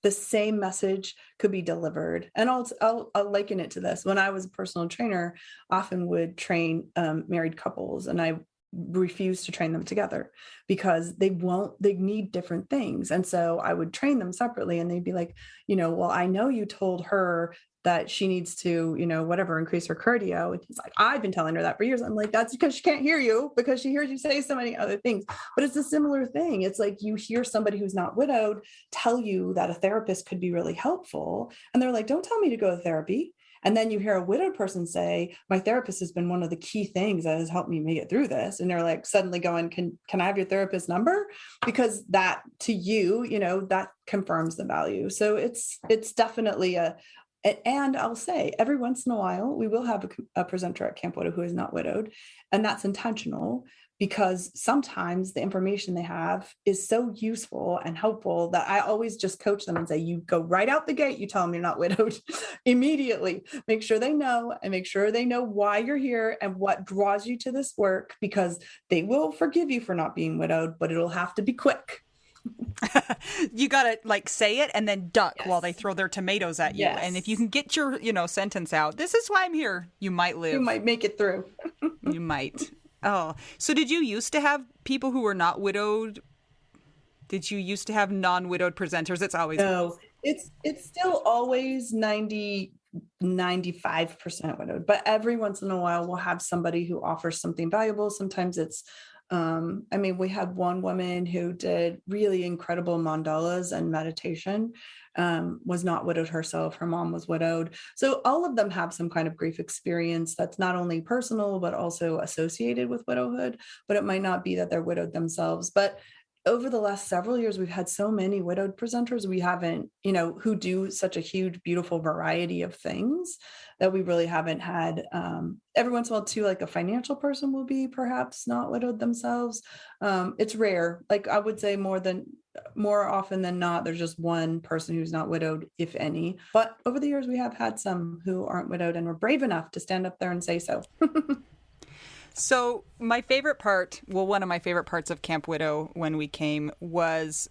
Speaker 4: The same message could be delivered. And I'll liken it to this. When I was a personal trainer, often would train married couples, and I refuse to train them together because they need different things. And so I would train them separately, and they'd be like, well, I know you told her that she needs to, whatever, increase her cardio. And he's like, I've been telling her that for years. I'm like, that's because she can't hear you, because she hears you say so many other things. But it's a similar thing. It's like you hear somebody who's not widowed tell you that a therapist could be really helpful. And they're like, don't tell me to go to therapy. And then you hear a widowed person say, my therapist has been one of the key things that has helped me make it through this. And they're like suddenly going, can I have your therapist number? Because that to you, that confirms the value. So it's definitely and I'll say every once in a while, we will have a presenter at Camp Widow who is not widowed. And that's intentional, because sometimes the information they have is so useful and helpful that I always just coach them and say, you go right out the gate, you tell them you're not widowed immediately. Make sure they know, and make sure they know why you're here and what draws you to this work, because they will forgive you for not being widowed, but it'll have to be quick.
Speaker 2: You gotta say it and then duck while they throw their tomatoes at you.
Speaker 4: Yes.
Speaker 2: And if you can get your sentence out, this is why I'm here, you might live.
Speaker 4: You might make it through.
Speaker 2: You might. Oh, so did you used to have people who were not widowed? Did you used to have non-widowed presenters? It's always
Speaker 4: no. It's still always 95% widowed, but every once in a while we'll have somebody who offers something valuable. Sometimes it's I mean, we had one woman who did really incredible mandalas and meditation, was not widowed herself. Her mom was widowed. So all of them have some kind of grief experience that's not only personal, but also associated with widowhood. But it might not be that they're widowed themselves. But over the last several years, we've had so many widowed presenters. We haven't, who do such a huge, beautiful variety of things that we really haven't had. Every once in a while, too, like a financial person will be perhaps not widowed themselves. It's rare. Like I would say more often than not, there's just one person who's not widowed, if any. But over the years, we have had some who aren't widowed and were brave enough to stand up there and say so.
Speaker 2: So my favorite part, one of my favorite parts of Camp Widow when we came was,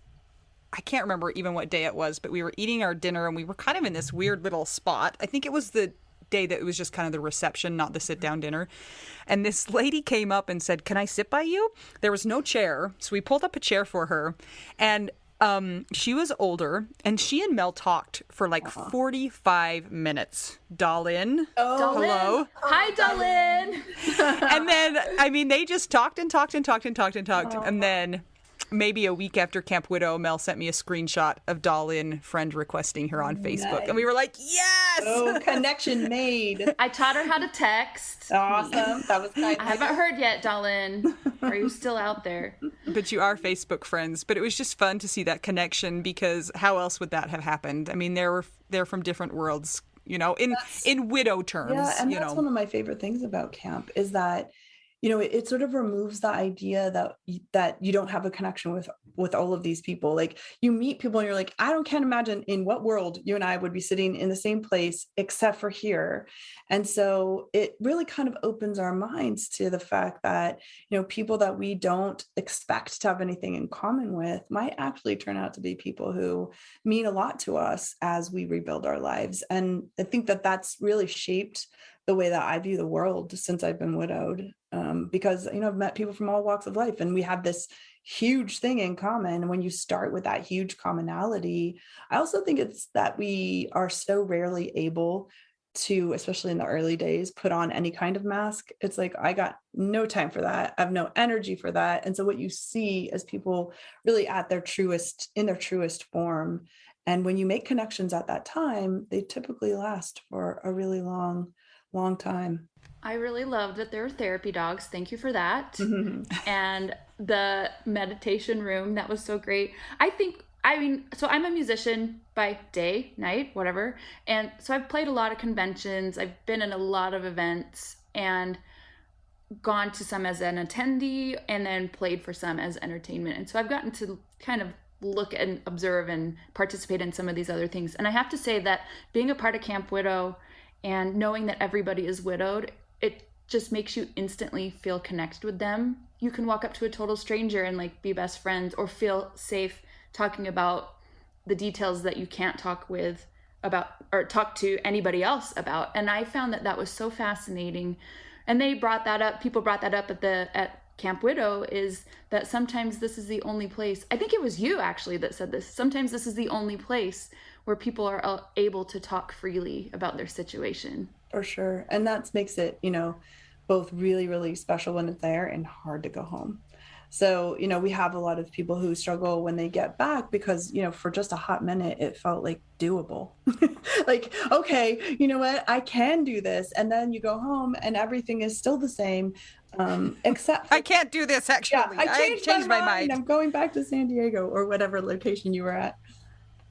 Speaker 2: I can't remember even what day it was, but we were eating our dinner and we were kind of in this weird little spot. I think it was the day that it was just kind of the reception, not the sit down dinner. And this lady came up and said, "Can I sit by you?" There was no chair. So we pulled up a chair for her. And she was older, and she and Mel talked for like 45 minutes. Darlene.
Speaker 3: Oh,
Speaker 2: hello.
Speaker 3: Hi, Darlene.
Speaker 2: And then, I mean, they just talked and talked and talked and talked and talked. And then maybe a week after Camp Widow, Mel sent me a screenshot of Darlene friend requesting her on Facebook.
Speaker 4: Nice.
Speaker 2: And we were like, yes!
Speaker 4: Oh, connection made.
Speaker 3: I taught her how to text.
Speaker 4: Awesome. That was nice.
Speaker 3: I haven't heard yet, Darlene. Are you still out there?
Speaker 2: But you are Facebook friends. But it was just fun to see that connection, because how else would that have happened? I mean, they're from different worlds, in widow terms.
Speaker 4: Yeah, and that's one of my favorite things about camp is that, it sort of removes the idea that you don't have a connection with all of these people. Like you meet people and you're like, can't imagine in what world you and I would be sitting in the same place except for here. And so it really kind of opens our minds to the fact that, people that we don't expect to have anything in common with might actually turn out to be people who mean a lot to us as we rebuild our lives. And I think that that's really shaped the way that I view the world since I've been widowed. Because, I've met people from all walks of life and we have this huge thing in common. And when you start with that huge commonality, I also think it's that we are so rarely able to, especially in the early days, put on any kind of mask. It's like, I got no time for that. I have no energy for that. And so what you see is people really in their truest form. And when you make connections at that time, they typically last for a really long time.
Speaker 3: I really loved that there were therapy dogs. Thank you for that.
Speaker 4: Mm-hmm.
Speaker 3: And the meditation room, that was so great. So I'm a musician by day, night, whatever. And so I've played a lot of conventions. I've been in a lot of events and gone to some as an attendee and then played for some as entertainment. And so I've gotten to kind of look and observe and participate in some of these other things. And I have to say that being a part of Camp Widow and knowing that everybody is widowed, it just makes you instantly feel connected with them. You can walk up to a total stranger and like be best friends or feel safe talking about the details that you can't talk about or talk to anybody else about. And I found that was so fascinating. And people brought that up at Camp Widow, is that sometimes this is the only place, I think it was you actually that said this, sometimes this is the only place where people are able to talk freely about their situation.
Speaker 4: For sure. And that makes it, both really, really special when it's there and hard to go home. So, we have a lot of people who struggle when they get back because, for just a hot minute, it felt like doable. Like, okay, you know what? I can do this. And then you go home and everything is still the same, except
Speaker 2: I can't do this, actually.
Speaker 4: Yeah, I changed my mind. I'm going back to San Diego or whatever location you were at.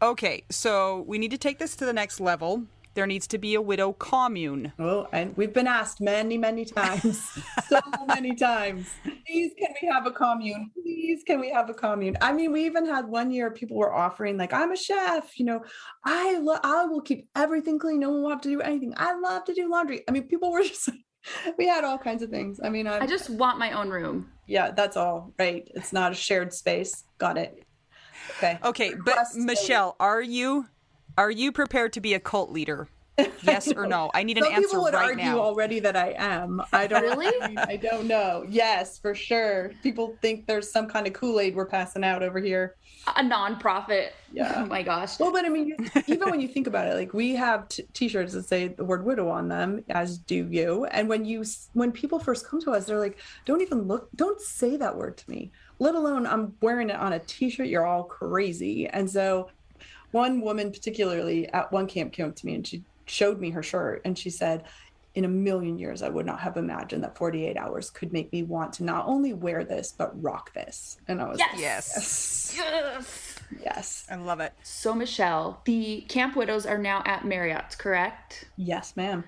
Speaker 2: Okay, so we need to take this to the next level. There needs to be a widow commune.
Speaker 4: Oh, and we've been asked many, many times. So many times. Please, can we have a commune? Please, can we have a commune? I mean, we even had one year people were offering, like, I'm a chef, I will keep everything clean. No one will have to do anything. I love to do laundry. I mean, people were just, we had all kinds of things. I mean,
Speaker 3: I just want my own room.
Speaker 4: Yeah, that's all. Right. It's not a shared space. Got it. Okay.
Speaker 2: Okay, but Michelle, are you prepared to be a cult leader? Yes or no? I need an
Speaker 4: Some
Speaker 2: answer
Speaker 4: people would
Speaker 2: right
Speaker 4: argue
Speaker 2: now.
Speaker 4: already that I am. I don't
Speaker 3: Really?
Speaker 4: I don't know. Yes, for sure. People think there's some kind of Kool-Aid we're passing out over here.
Speaker 3: A nonprofit. Oh
Speaker 4: Yeah.
Speaker 3: my gosh.
Speaker 4: Well, but I mean, even when you think about it, like we have t-shirts that say the word widow on them, as do you. And when people first come to us, they're like, don't say that word to me, let alone I'm wearing it on a t-shirt. You're all crazy. And so one woman particularly at one camp came up to me and she showed me her shirt and she said, in a million years, I would not have imagined that 48 hours could make me want to not only wear this, but rock this. And I was like,
Speaker 2: Yes.
Speaker 3: Yes.
Speaker 4: yes.
Speaker 2: I love it.
Speaker 3: So Michelle, the Camp Widows are now at Marriott's, correct?
Speaker 4: Yes, ma'am.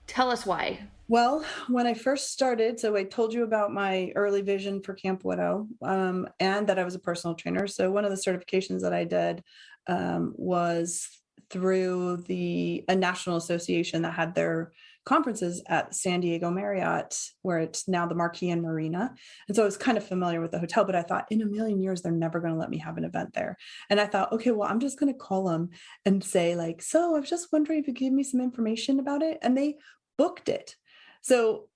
Speaker 3: Tell us why.
Speaker 4: Well, when I first started, so I told you about my early vision for Camp Widow, and that I was a personal trainer. So one of the certifications that I did was through a national association that had their conferences at San Diego Marriott, where it's now the Marquis and Marina. And so I was kind of familiar with the hotel, but I thought in a million years, they're never going to let me have an event there. And I thought, okay, well, I'm just going to call them and say like, so I was just wondering if you could give me some information about it. And they booked it. So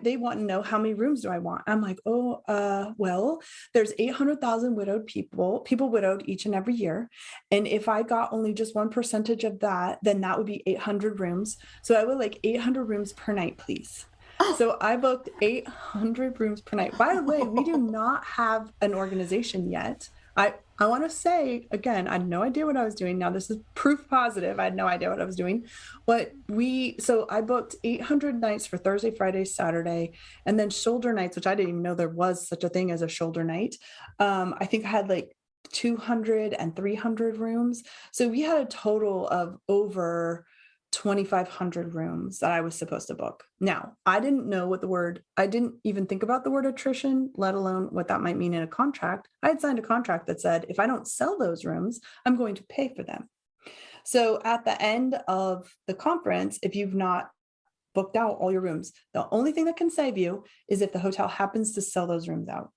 Speaker 4: they want to know how many rooms do I want? I'm like, well, there's 800,000 widowed people widowed each and every year. And if I got only just 1% of that, then that would be 800 rooms. So I would like 800 rooms per night, please. So I booked 800 rooms per night. By the way, we do not have an organization yet. I want to say, again, I had no idea what I was doing. Now, this is proof positive. I had no idea what I was doing. So I booked 800 nights for Thursday, Friday, Saturday, and then shoulder nights, which I didn't even know there was such a thing as a shoulder night. I think I had like 200 and 300 rooms. So we had a total of over 2,500 rooms that I was supposed to book. Now, I didn't even think about the word attrition, let alone what that might mean in a contract. I had signed a contract that said, if I don't sell those rooms, I'm going to pay for them. So at the end of the conference, if you've not booked out all your rooms, the only thing that can save you is if the hotel happens to sell those rooms out.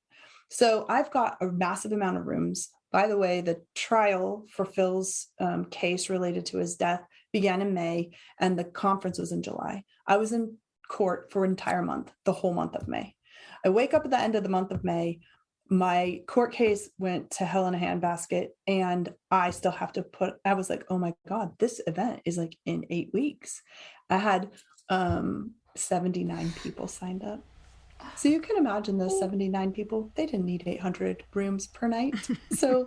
Speaker 4: So I've got a massive amount of rooms. By the way, the trial for Phil's case related to his death began in May, and the conference was in July. I was in court for an entire month, the whole month of May. I wake up at the end of the month of May. My court case went to hell in a handbasket, and I still have to I was like, oh my God, this event is like in 8 weeks. I had 79 people signed up. So you can imagine those 79 people, they didn't need 800 rooms per night. So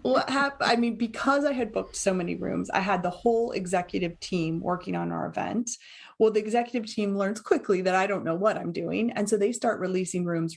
Speaker 4: what happened? I mean, because I had booked so many rooms, I had the whole executive team working on our event. Well, the executive team learns quickly that I don't know what I'm doing. And so they start releasing rooms.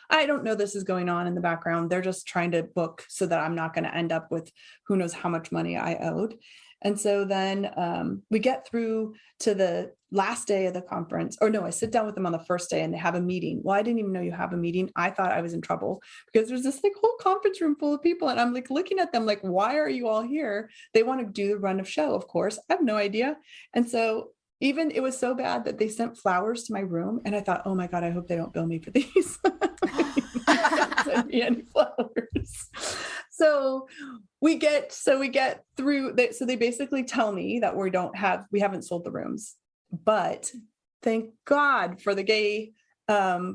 Speaker 4: I don't know this is going on in the background. They're just trying to book so that I'm not going to end up with who knows how much money I owed. And so then we get through to the last day of the conference, or no, I sit down with them on the first day and they have a meeting. Well, I didn't even know you have a meeting. I thought I was in trouble because there's this like whole conference room full of people. And I'm like looking at them like, why are you all here? They want to do the run of show, of course. I have no idea. And so even it was so bad that they sent flowers to my room. And I thought, oh my God, I hope they don't bill me for these. Send me any flowers. So we get through. So they basically tell me that we haven't sold the rooms, but thank God for the gay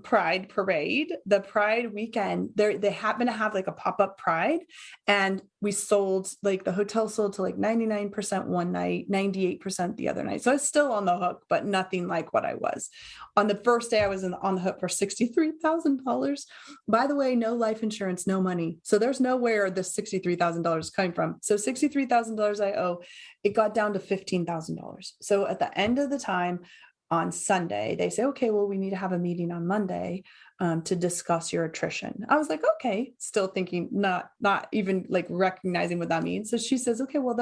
Speaker 4: pride parade, the pride weekend. They happen to have like a pop-up pride, and we sold, like the hotel sold to like 99% one night, 98% the other night. So I was still on the hook, but nothing like what I was on the first day. I was on the hook for $63,000. By the way, no life insurance, no money. So there's nowhere this $63,000 is coming from. So $63,000 I owe. It got down to $15,000. So at the end of the time, on Sunday, they say, okay, well, we need to have a meeting on Monday to discuss your attrition. I was like, okay, still thinking, not even like recognizing what that means. So she says, okay, well,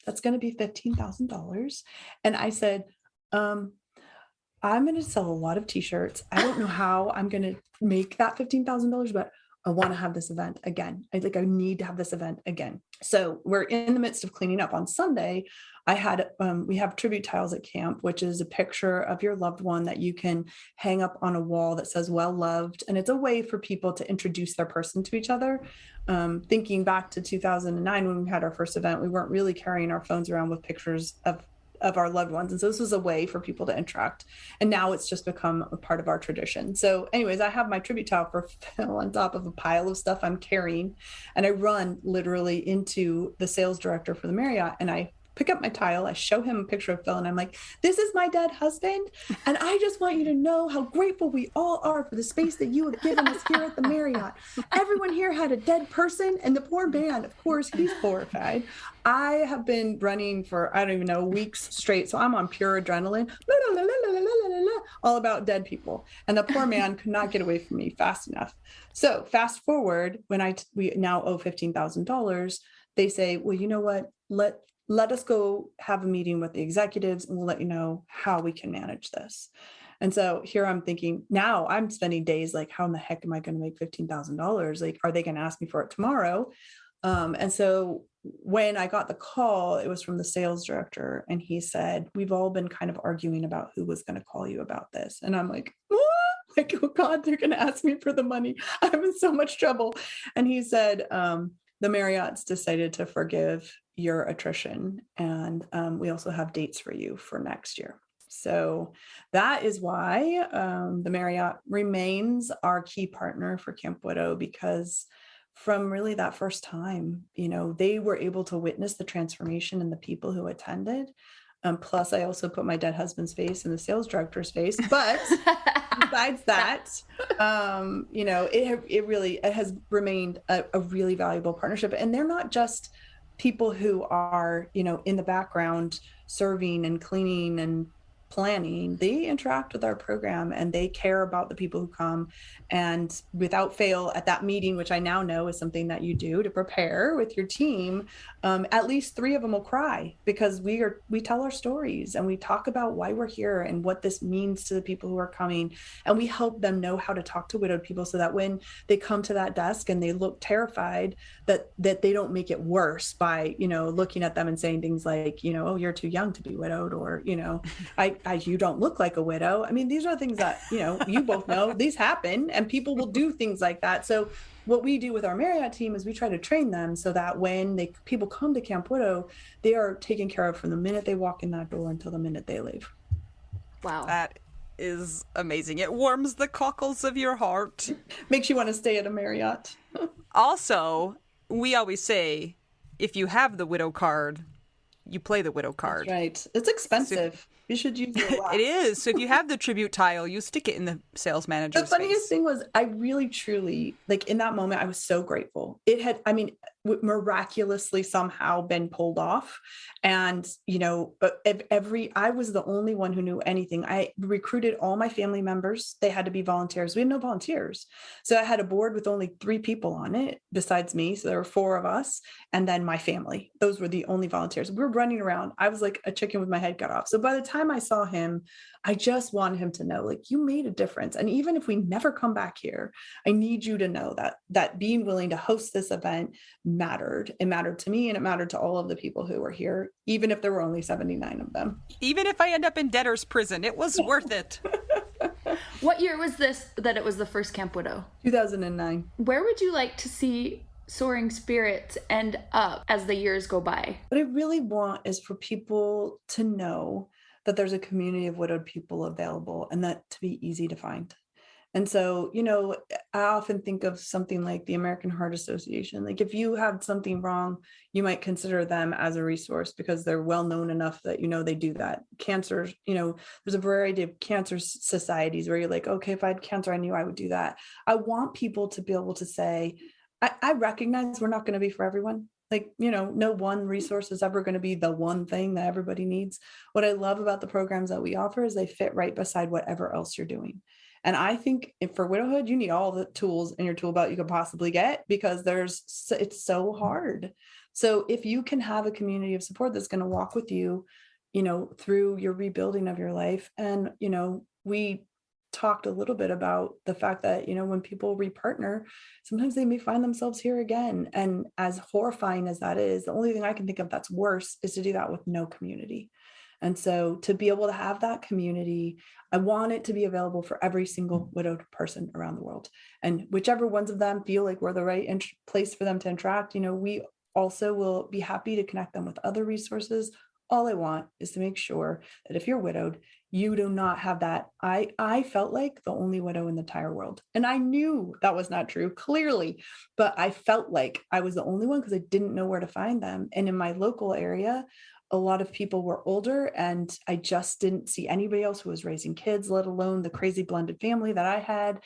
Speaker 4: that's going to be $15,000. And I said, I'm going to sell a lot of t-shirts. I don't know how I'm going to make that $15,000, but I want to have this event again. I need to have this event again. So we're in the midst of cleaning up. On Sunday, we have tribute tiles at camp, which is a picture of your loved one that you can hang up on a wall that says well loved. And it's a way for people to introduce their person to each other. Thinking back to 2009, when we had our first event, we weren't really carrying our phones around with pictures of our loved ones. And so this was a way for people to interact. And now it's just become a part of our tradition. So anyways, I have my tribute tile for Phil on top of a pile of stuff I'm carrying. And I run literally into the sales director for the Marriott, and I pick up my tile. I show him a picture of Phil, and I'm like, this is my dead husband. And I just want you to know how grateful we all are for the space that you have given us here at the Marriott. Everyone here had a dead person, and the poor man, of course, he's horrified. I have been running for, I don't even know, weeks straight. So I'm on pure adrenaline, all about dead people. And the poor man could not get away from me fast enough. So fast forward, when we now owe $15,000, they say, well, you know what? Let us go have a meeting with the executives, and we'll let you know how we can manage this. And so here I'm thinking, now I'm spending days like, how in the heck am I going to make $15,000? Like, are they going to ask me for it tomorrow? And so when I got the call, it was from the sales director, and he said, we've all been kind of arguing about who was going to call you about this. And I'm like, what? Like, oh God, they're going to ask me for the money. I'm in so much trouble. And he said, the Marriott's decided to forgive your attrition. And we also have dates for you for next year. So that is why the Marriott remains our key partner for Camp Widow, because from really that first time, they were able to witness the transformation in the people who attended. Plus, I also put my dead husband's face in the sales director's face. But besides that, it has remained a really valuable partnership. And they're not just people who are, in the background serving and cleaning and planning. They interact with our program, and they care about the people who come. And without fail, at that meeting, which I now know is something that you do to prepare with your team, at least 3 of them will cry, because we tell our stories, and we talk about why we're here and what this means to the people who are coming. And we help them know how to talk to widowed people, so that when they come to that desk and they look terrified, that they don't make it worse by, looking at them and saying things like, oh, you're too young to be widowed, or, you don't look like a widow. I mean, these are things that, you both know these happen, and people will do things like that. So what we do with our Marriott team is we try to train them so that when people come to Camp Widow, they are taken care of from the minute they walk in that door until the minute they leave.
Speaker 3: Wow.
Speaker 2: That is amazing. It warms the cockles of your heart.
Speaker 4: Makes you want to stay at a Marriott.
Speaker 2: Also, we always say, if you have the widow card, you play the widow card.
Speaker 4: That's right. It's expensive. You should use it a lot.
Speaker 2: It is. So if you have the tribute tile, you stick it in the sales manager's
Speaker 4: The funniest thing was, I really, truly, in that moment, I was so grateful. It had, miraculously somehow been pulled off. And, but I was the only one who knew anything. I recruited all my family members. They had to be volunteers. We had no volunteers. So I had a board with only 3 people on it besides me. So there were 4 of us, and then my family. Those were the only volunteers. We were running around. I was like a chicken with my head cut off. So by the time I saw him, I just wanted him to know, you made a difference. And even if we never come back here, I need you to know that being willing to host this event mattered. It mattered to me, and it mattered to all of the people who were here, even if there were only 79 of them.
Speaker 2: Even if I end up in debtor's prison, it was worth it.
Speaker 3: What year was this that it was the first Camp Widow?
Speaker 4: 2009.
Speaker 3: Where would you like to see Soaring Spirits end up as the years go by?
Speaker 4: What I really want is for people to know that there's a community of widowed people available, and that to be easy to find. And so, I often think of something like the American Heart Association. If you have something wrong, you might consider them as a resource, because they're well known enough that, they do that. Cancer, there's a variety of cancer societies where you're like, okay, if I had cancer, I knew I would do that. I want people to be able to say, I recognize we're not going to be for everyone. No one resource is ever going to be the one thing that everybody needs. What I love about the programs that we offer is they fit right beside whatever else you're doing. And I think for widowhood, you need all the tools in your tool belt you could possibly get, because it's so hard. So if you can have a community of support that's going to walk with you, through your rebuilding of your life. And, we talked a little bit about the fact that, when people repartner, sometimes they may find themselves here again. And as horrifying as that is, the only thing I can think of that's worse is to do that with no community. And so to be able to have that community, I want it to be available for every single widowed person around the world. And whichever ones of them feel like we're the right place for them to interact, we also will be happy to connect them with other resources. All I want is to make sure that if you're widowed, you do not have that. I felt like the only widow in the entire world. And I knew that was not true, clearly, but I felt like I was the only one because I didn't know where to find them. And in my local area, a lot of people were older, and I just didn't see anybody else who was raising kids, let alone the crazy blended family that I had.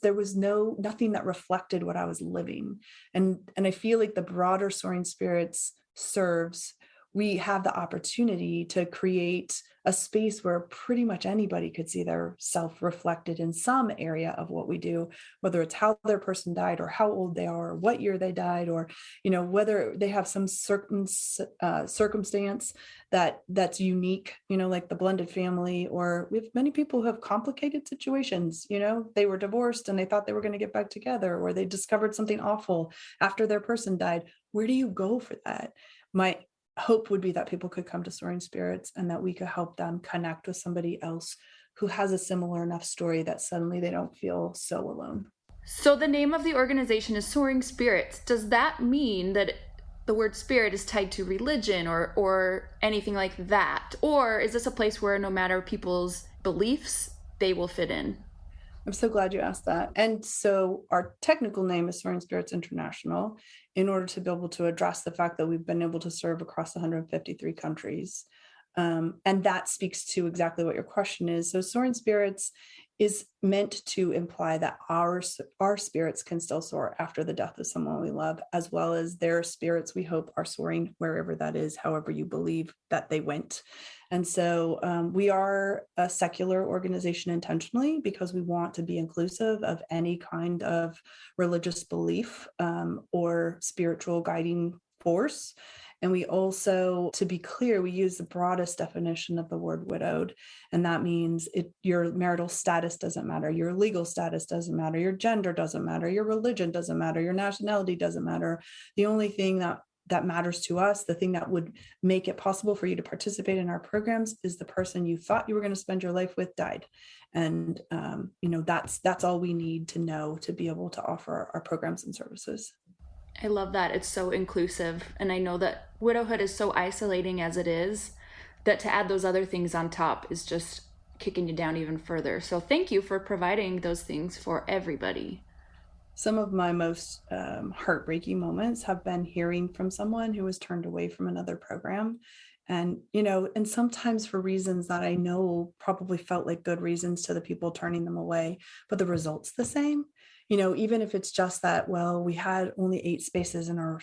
Speaker 4: There was nothing that reflected what I was living. And I feel like the broader Soaring Spirits serves, we have the opportunity to create a space where pretty much anybody could see their self reflected in some area of what we do, whether it's how their person died or how old they are or what year they died, or, whether they have some certain circumstance that's unique, like the blended family, or we have many people who have complicated situations. They were divorced and they thought they were going to get back together, or they discovered something awful after their person died. Where do you go for that? My hope would be that people could come to Soaring Spirits and that we could help them connect with somebody else who has a similar enough story that suddenly they don't feel so alone.
Speaker 3: So the name of the organization is Soaring Spirits. Does that mean that the word spirit is tied to religion or anything like that? Or is this a place where no matter people's beliefs, they will fit in?
Speaker 4: I'm so glad you asked that. And so our technical name is Soaring Spirits International, in order to be able to address the fact that we've been able to serve across 153 countries. And that speaks to exactly what your question is. So Soaring Spirits is meant to imply that our spirits can still soar after the death of someone we love, as well as their spirits, we hope, are soaring wherever that is, however you believe that they went. And so we are a secular organization intentionally because we want to be inclusive of any kind of religious belief or spiritual guiding force. And we also, to be clear, we use the broadest definition of the word widowed. And that means your marital status doesn't matter. Your legal status doesn't matter. Your gender doesn't matter. Your religion doesn't matter. Your nationality doesn't matter. The only thing that matters to us, the thing that would make it possible for you to participate in our programs, is the person you thought you were going to spend your life with died. And, that's all we need to know to be able to offer our programs and services.
Speaker 3: I love that. It's so inclusive. And I know that widowhood is so isolating as it is, that to add those other things on top is just kicking you down even further. So thank you for providing those things for everybody.
Speaker 4: Some of my most heartbreaking moments have been hearing from someone who was turned away from another program. And, and sometimes for reasons that I know probably felt like good reasons to the people turning them away, but the result's the same. Even if it's just that, well, we had only 8 spaces in our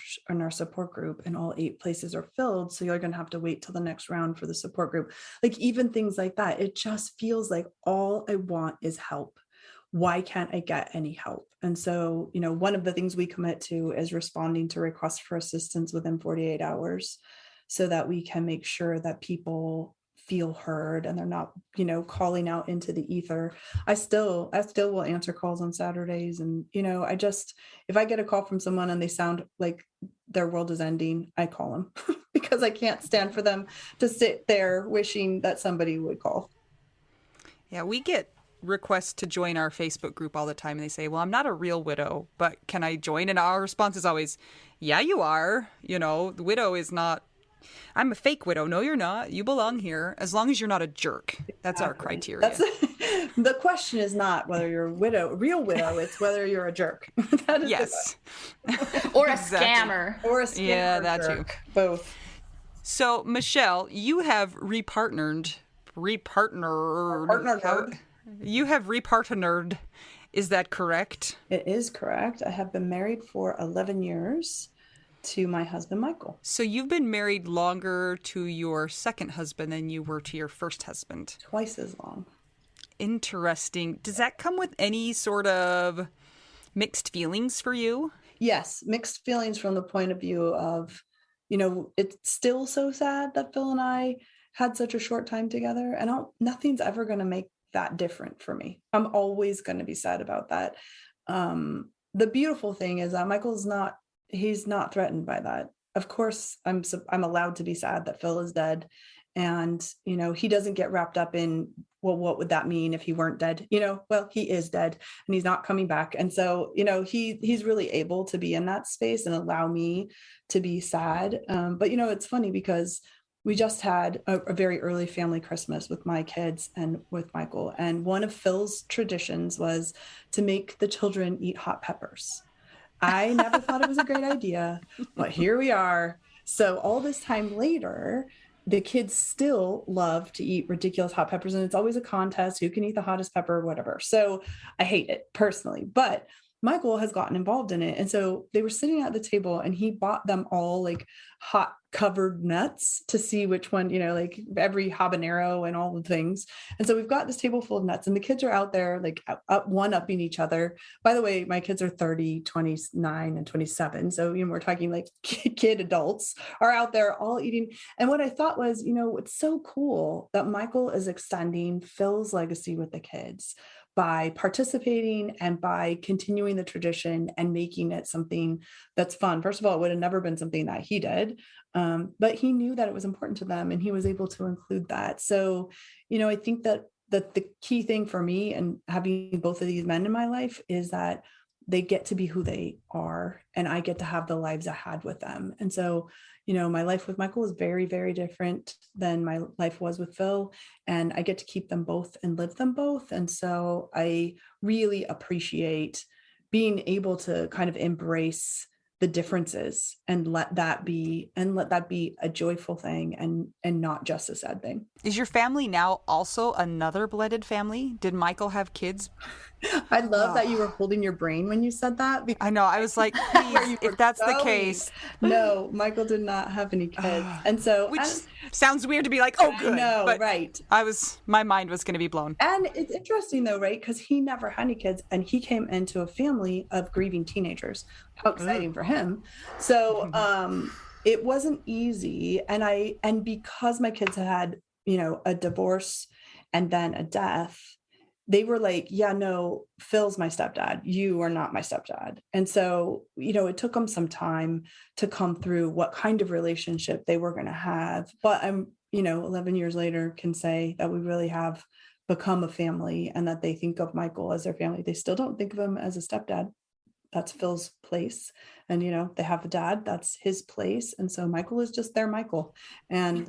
Speaker 4: support group and all 8 places are filled, so you're going to have to wait till the next round for the support group. Like, even things like that, it just feels like all I want is help. Why can't I get any help? And so, one of the things we commit to is responding to requests for assistance within 48 hours so that we can make sure that people feel heard and they're not, calling out into the ether. I still will answer calls on Saturdays. And, if I get a call from someone and they sound like their world is ending, I call them because I can't stand for them to sit there wishing that somebody would call.
Speaker 2: Yeah, we get requests to join our Facebook group all the time, and they say, well, I'm not a real widow, but can I join? And our response is always, yeah, you are. The widow is not, I'm a fake widow. No, you're not. You belong here as long as you're not a jerk. That's our criteria.
Speaker 4: The question is not whether you're a real widow. It's whether you're a jerk. That is
Speaker 2: yes.
Speaker 3: Or a scammer.
Speaker 4: Or a scammer.
Speaker 2: Yeah, that too.
Speaker 4: Both.
Speaker 2: So, Michele, you have repartnered. You have repartnered. Is that correct?
Speaker 4: It is correct. I have been married for 11 years to my husband, Michael.
Speaker 2: So you've been married longer to your second husband than you were to your first husband.
Speaker 4: Twice as long.
Speaker 2: Interesting. Does that come with any sort of mixed feelings for you?
Speaker 4: Yes, mixed feelings from the point of view of, it's still so sad that Phil and I had such a short time together, and nothing's ever going to make that different for me. I'm always going to be sad about that. The beautiful thing is that he's not threatened by that. Of course, I'm allowed to be sad that Phil is dead. And, he doesn't get wrapped up in, well, what would that mean if he weren't dead? Well, he is dead and he's not coming back. And so, he's really able to be in that space and allow me to be sad. But, it's funny because we just had a very early family Christmas with my kids and with Michael. And one of Phil's traditions was to make the children eat hot peppers. I never thought it was a great idea, but here we are. So all this time later, the kids still love to eat ridiculous hot peppers. And it's always a contest, who can eat the hottest pepper or whatever. So I hate it personally, but Michael has gotten involved in it. And so they were sitting at the table and he bought them all like hot covered nuts to see which one, like every habanero and all the things. And so we've got this table full of nuts and the kids are out there like one-upping each other. By the way, my kids are 30, 29 and 27. So, we're talking like kid adults are out there all eating. And what I thought was, it's so cool that Michael is extending Phil's legacy with the kids by participating and by continuing the tradition and making it something that's fun. First of all, it would have never been something that he did, but he knew that it was important to them and he was able to include that. So, I think that the key thing for me and having both of these men in my life is that they get to be who they are and I get to have the lives I had with them. And so, my life with Michael is very, very different than my life was with Phil, and I get to keep them both and live them both. And so I really appreciate being able to kind of embrace the differences and let that be a joyful thing and not just a sad thing.
Speaker 2: Is your family now also another blended family? Did Michael have kids?
Speaker 4: I love that you were holding your brain when you said that.
Speaker 2: I know. I was like, please, if that's the case.
Speaker 4: No, Michael did not have any kids. And so,
Speaker 2: which sounds weird to be like, oh, good.
Speaker 4: No,
Speaker 2: but
Speaker 4: right.
Speaker 2: My mind was going to be blown.
Speaker 4: And it's interesting though, right? Because he never had any kids and he came into a family of grieving teenagers. How exciting for him. So, it wasn't easy. And because my kids had, a divorce and then a death, they were like, yeah, no, Phil's my stepdad. You are not my stepdad. And so, it took them some time to come through what kind of relationship they were going to have. But I'm, 11 years later can say that we really have become a family and that they think of Michael as their family. They still don't think of him as a stepdad. That's Phil's place. And, they have a dad, that's his place. And so Michael is just their Michael. And,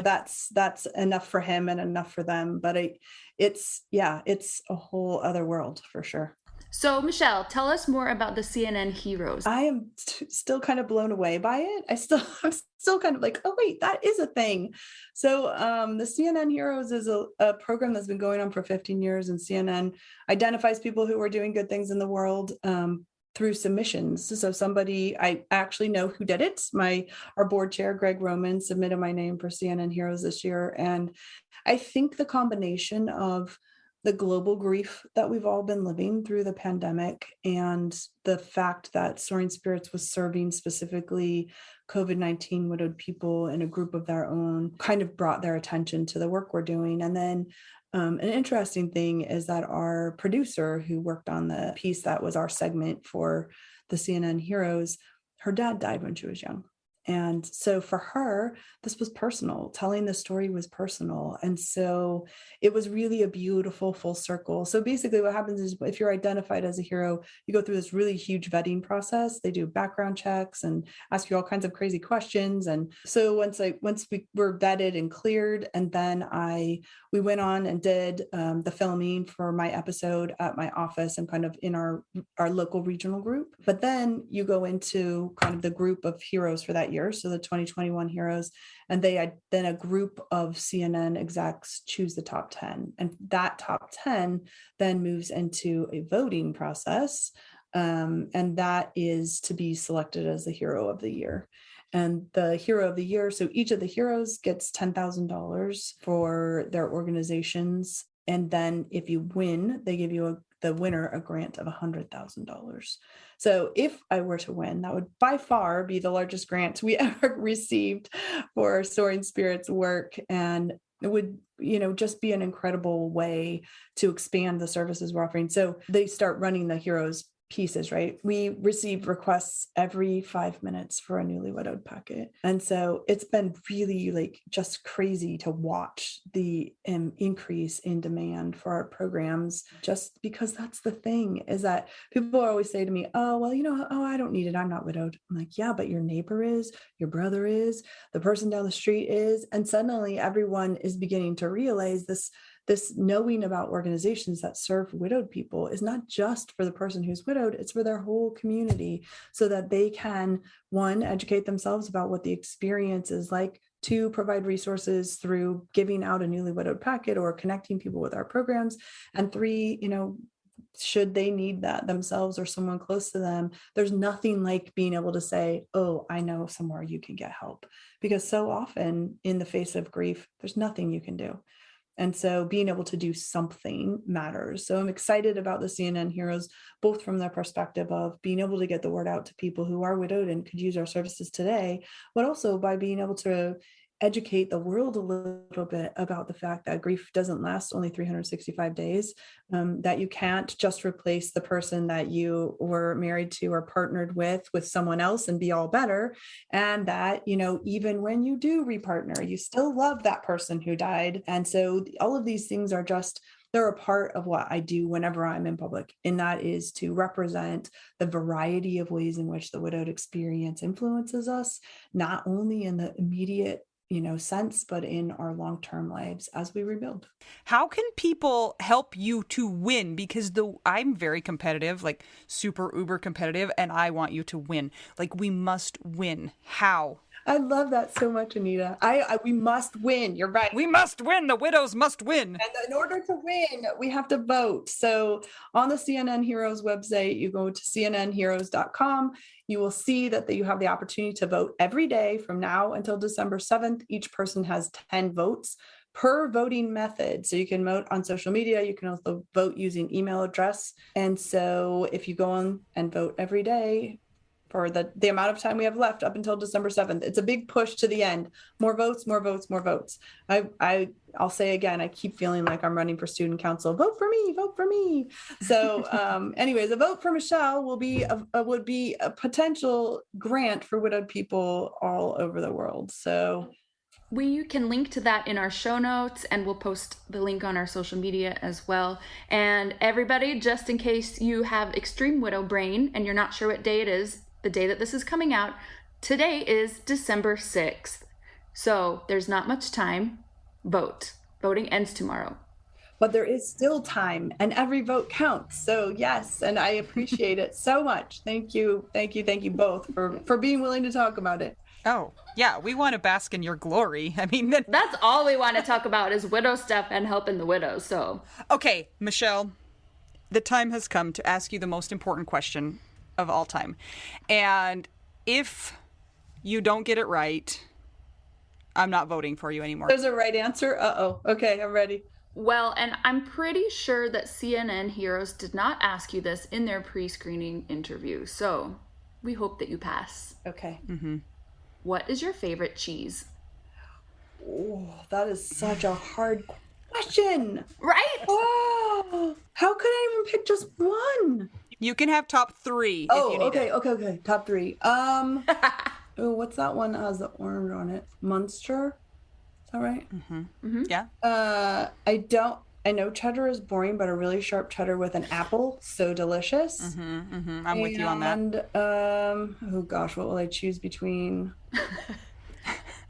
Speaker 4: that's enough for him and enough for them. But it's a whole other world for sure.
Speaker 3: So Michele, tell us more about the CNN Heroes.
Speaker 4: I am still kind of blown away by it. I'm still kind of like, oh wait, that is a thing. So the CNN Heroes is a program that's been going on for 15 years, and CNN identifies people who are doing good things in the world through submissions. So I actually know who did it. Our board chair, Greg Roman, submitted my name for CNN Heroes this year. And I think the combination of the global grief that we've all been living through the pandemic and the fact that Soaring Spirits was serving specifically COVID-19 widowed people in a group of their own kind of brought their attention to the work we're doing. And then an interesting thing is that our producer who worked on the piece that was our segment for the CNN Heroes, her dad died when she was young. And so for her, this was personal. Telling the story was personal. And so it was really a beautiful full circle. So basically what happens is if you're identified as a hero, you go through this really huge vetting process. They do background checks and ask you all kinds of crazy questions. And so once we were vetted and cleared, and then we went on and did the filming for my episode at my office and kind of in our local regional group. But then you go into kind of the group of heroes for that year. So the 2021 heroes, and then a group of CNN execs choose the top 10, and that top 10 then moves into a voting process, and that is to be selected as the hero of the year. And the hero of the year, so each of the heroes gets $10,000 for their organizations, and then if you win, they give you the winner a grant of $100,000. So if I were to win, that would by far be the largest grant we ever received for Soaring Spirits work. And It would, just be an incredible way to expand the services we're offering. So they start running the heroes pieces, right? We receive requests every 5 minutes for a newly widowed packet. And so it's been really like just crazy to watch the increase in demand for our programs, just because that's the thing, is that people always say to me, oh, well, I don't need it. I'm not widowed. I'm like, yeah, but your neighbor is, your brother is, the person down the street is. And suddenly everyone is beginning to realize this knowing about organizations that serve widowed people is not just for the person who's widowed, it's for their whole community, so that they can, one, educate themselves about what the experience is like, two, provide resources through giving out a newly widowed packet or connecting people with our programs, and three, should they need that themselves or someone close to them, there's nothing like being able to say, oh, I know somewhere you can get help. Because so often in the face of grief, there's nothing you can do. And so being able to do something matters. So I'm excited about the CNN Heroes, both from the perspective of being able to get the word out to people who are widowed and could use our services today, but also by being able to educate the world a little bit about the fact that grief doesn't last only 365 days, that you can't just replace the person that you were married to or partnered with someone else and be all better. And that, even when you do repartner, you still love that person who died. And so all of these things are just, they're a part of what I do whenever I'm in public. And that is to represent the variety of ways in which the widowed experience influences us, not only in the immediate sense, but in our long-term lives as we rebuild.
Speaker 2: How can people help you to win? Because I'm very competitive, like super uber competitive, and I want you to win. Like, we must win. How?
Speaker 4: I love that so much, Anita. We must win. You're right.
Speaker 2: We must win. The widows must win.
Speaker 4: And in order to win, we have to vote. So on the CNN Heroes website, you go to cnnheroes.com. You will see that you have the opportunity to vote every day from now until December 7th. Each person has 10 votes per voting method. So you can vote on social media. You can also vote using email address. And so if you go on and vote every day, for the amount of time we have left up until December 7th. It's a big push to the end. More votes, more votes, more votes. I'll say again, I keep feeling like I'm running for student council. Vote for me, vote for me. So anyways, a vote for Michele would be a potential grant for widowed people all over the world. So
Speaker 1: we can link to that in our show notes, and we'll post the link on our social media as well. And everybody, just in case you have extreme widow brain and you're not sure what day it is, the day that this is coming out, today is December 6th. So there's not much time. Vote. Voting ends tomorrow.
Speaker 4: But there is still time, and every vote counts. So yes, and I appreciate it so much. Thank you both for being willing to talk about it.
Speaker 2: Oh, yeah, we want to bask in your glory. I mean,
Speaker 1: that's all we want to talk about is widow stuff and helping the widows. So
Speaker 2: okay, Michele, the time has come to ask you the most important question of all time. And if you don't get it right, I'm not voting for you anymore.
Speaker 4: There's a right answer? Uh-oh. Okay, I'm ready.
Speaker 1: Well, and I'm pretty sure that CNN Heroes did not ask you this in their pre-screening interview. So we hope that you pass.
Speaker 4: Okay.
Speaker 2: Mm-hmm.
Speaker 1: What is your favorite cheese?
Speaker 4: Oh, that is such a hard question.
Speaker 1: Right?
Speaker 4: Oh, how could I even pick just one?
Speaker 2: You can have top 3.
Speaker 4: Oh,
Speaker 2: if you need it.
Speaker 4: Okay. Top 3. Oh, what's that one that has the orange on it? Munster? Is that right?
Speaker 2: Mm-hmm. Mm-hmm. Yeah.
Speaker 4: I know cheddar is boring, but a really sharp cheddar with an apple, so delicious.
Speaker 2: Mm-hmm, mm-hmm. I'm with you on that.
Speaker 4: And oh gosh, what will I choose between?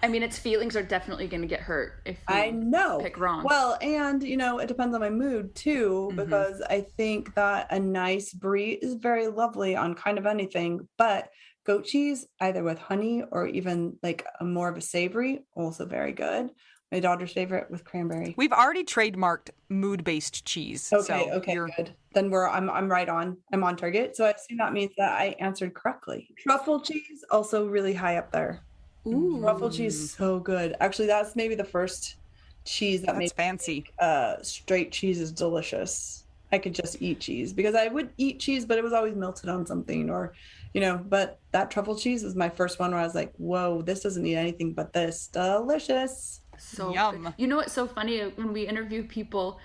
Speaker 1: I mean, its feelings are definitely going to get hurt if you pick wrong.
Speaker 4: Well, and it depends on my mood too, because I think that a nice brie is very lovely on kind of anything, but goat cheese, either with honey or even like more of a savory, also very good. My daughter's favorite with cranberry.
Speaker 2: We've already trademarked mood-based cheese.
Speaker 4: Okay, good. Then I'm right on. I'm on target. So I assume that means that I answered correctly. Truffle cheese, also really high up there.
Speaker 1: Ooh.
Speaker 4: Truffle cheese, so good. Actually, that's maybe the first cheese that makes
Speaker 2: fancy.
Speaker 4: Straight cheese is delicious. I could just eat cheese because I would eat cheese, but it was always melted on something or, but that truffle cheese was my first one where I was like, whoa, this doesn't need anything but this. Delicious.
Speaker 3: So
Speaker 2: Yum.
Speaker 3: good. You know what's so funny? When we interview people,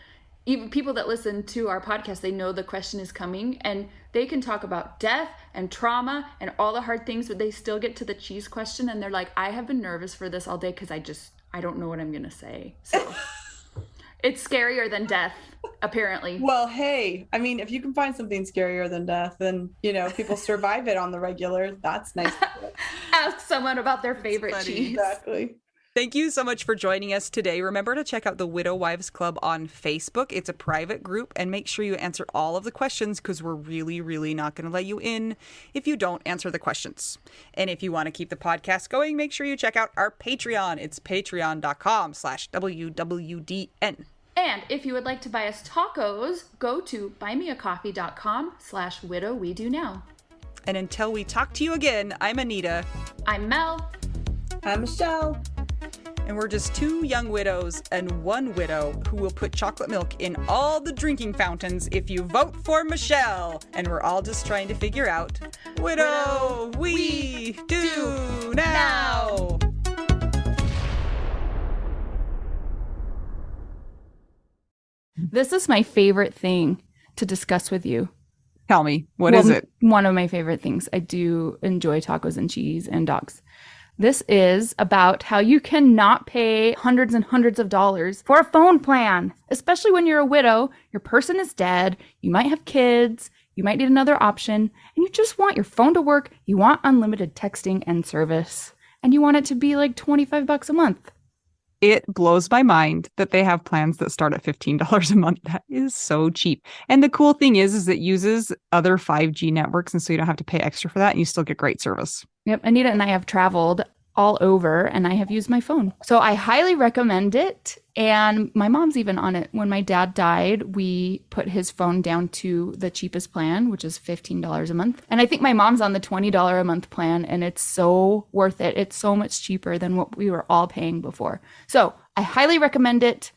Speaker 3: even people that listen to our podcast, they know the question is coming and they can talk about death and trauma and all the hard things, but they still get to the cheese question and they're like, I have been nervous for this all day because I don't know what I'm going to say. So it's scarier than death, apparently.
Speaker 4: Well, hey, I mean, if you can find something scarier than death, then, people survive it on the regular. That's nice.
Speaker 3: Ask someone about their favorite cheese.
Speaker 4: Exactly.
Speaker 2: Thank you so much for joining us today. Remember to check out the Widow Wives Club on Facebook. It's a private group, and make sure you answer all of the questions because we're really, really not going to let you in if you don't answer the questions. And if you want to keep the podcast going, make sure you check out our Patreon. It's patreon.com/WWDN.
Speaker 3: And if you would like to buy us tacos, go to buymeacoffee.com/widow we do now.
Speaker 2: And until we talk to you again, I'm Anita.
Speaker 3: I'm Mel.
Speaker 4: I'm Michelle.
Speaker 2: And we're just two young widows and one widow who will put chocolate milk in all the drinking fountains if you vote for Michelle. And we're all just trying to figure out, widow we do now.
Speaker 1: This is my favorite thing to discuss with you.
Speaker 2: Tell me, what is it?
Speaker 1: One of my favorite things. I do enjoy tacos and cheese and dogs. This is about how you cannot pay hundreds and hundreds of dollars for a phone plan, especially when you're a widow, your person is dead, you might have kids, you might need another option, and you just want your phone to work, you want unlimited texting and service, and you want it to be like $25 a month.
Speaker 2: It blows my mind that they have plans that start at $15 a month. That is so cheap. And the cool thing is it uses other 5G networks, and so you don't have to pay extra for that, and you still get great service.
Speaker 1: Yep, Anita and I have traveled all over, and I have used my phone. So I highly recommend it, and my mom's even on it. When my dad died, we put his phone down to the cheapest plan, which is $15 a month. And I think my mom's on the $20 a month plan, and it's so worth it. It's so much cheaper than what we were all paying before. So I highly recommend it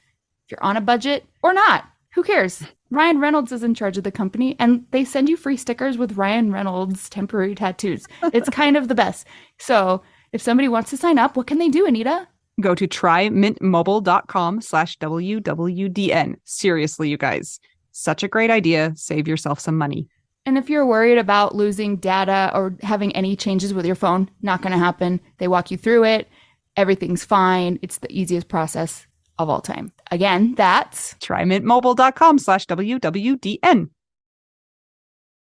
Speaker 1: if you're on a budget or not. Who cares? Ryan Reynolds is in charge of the company, and they send you free stickers with Ryan Reynolds temporary tattoos. It's kind of the best. So if somebody wants to sign up, what can they do, Anita?
Speaker 2: Go to trymintmobile.com/WWDN. Seriously, you guys, such a great idea. Save yourself some money.
Speaker 1: And if you're worried about losing data or having any changes with your phone, not going to happen. They walk you through it. Everything's fine. It's the easiest process of all time. Again, that's
Speaker 2: trymintmobile.com/WWDN.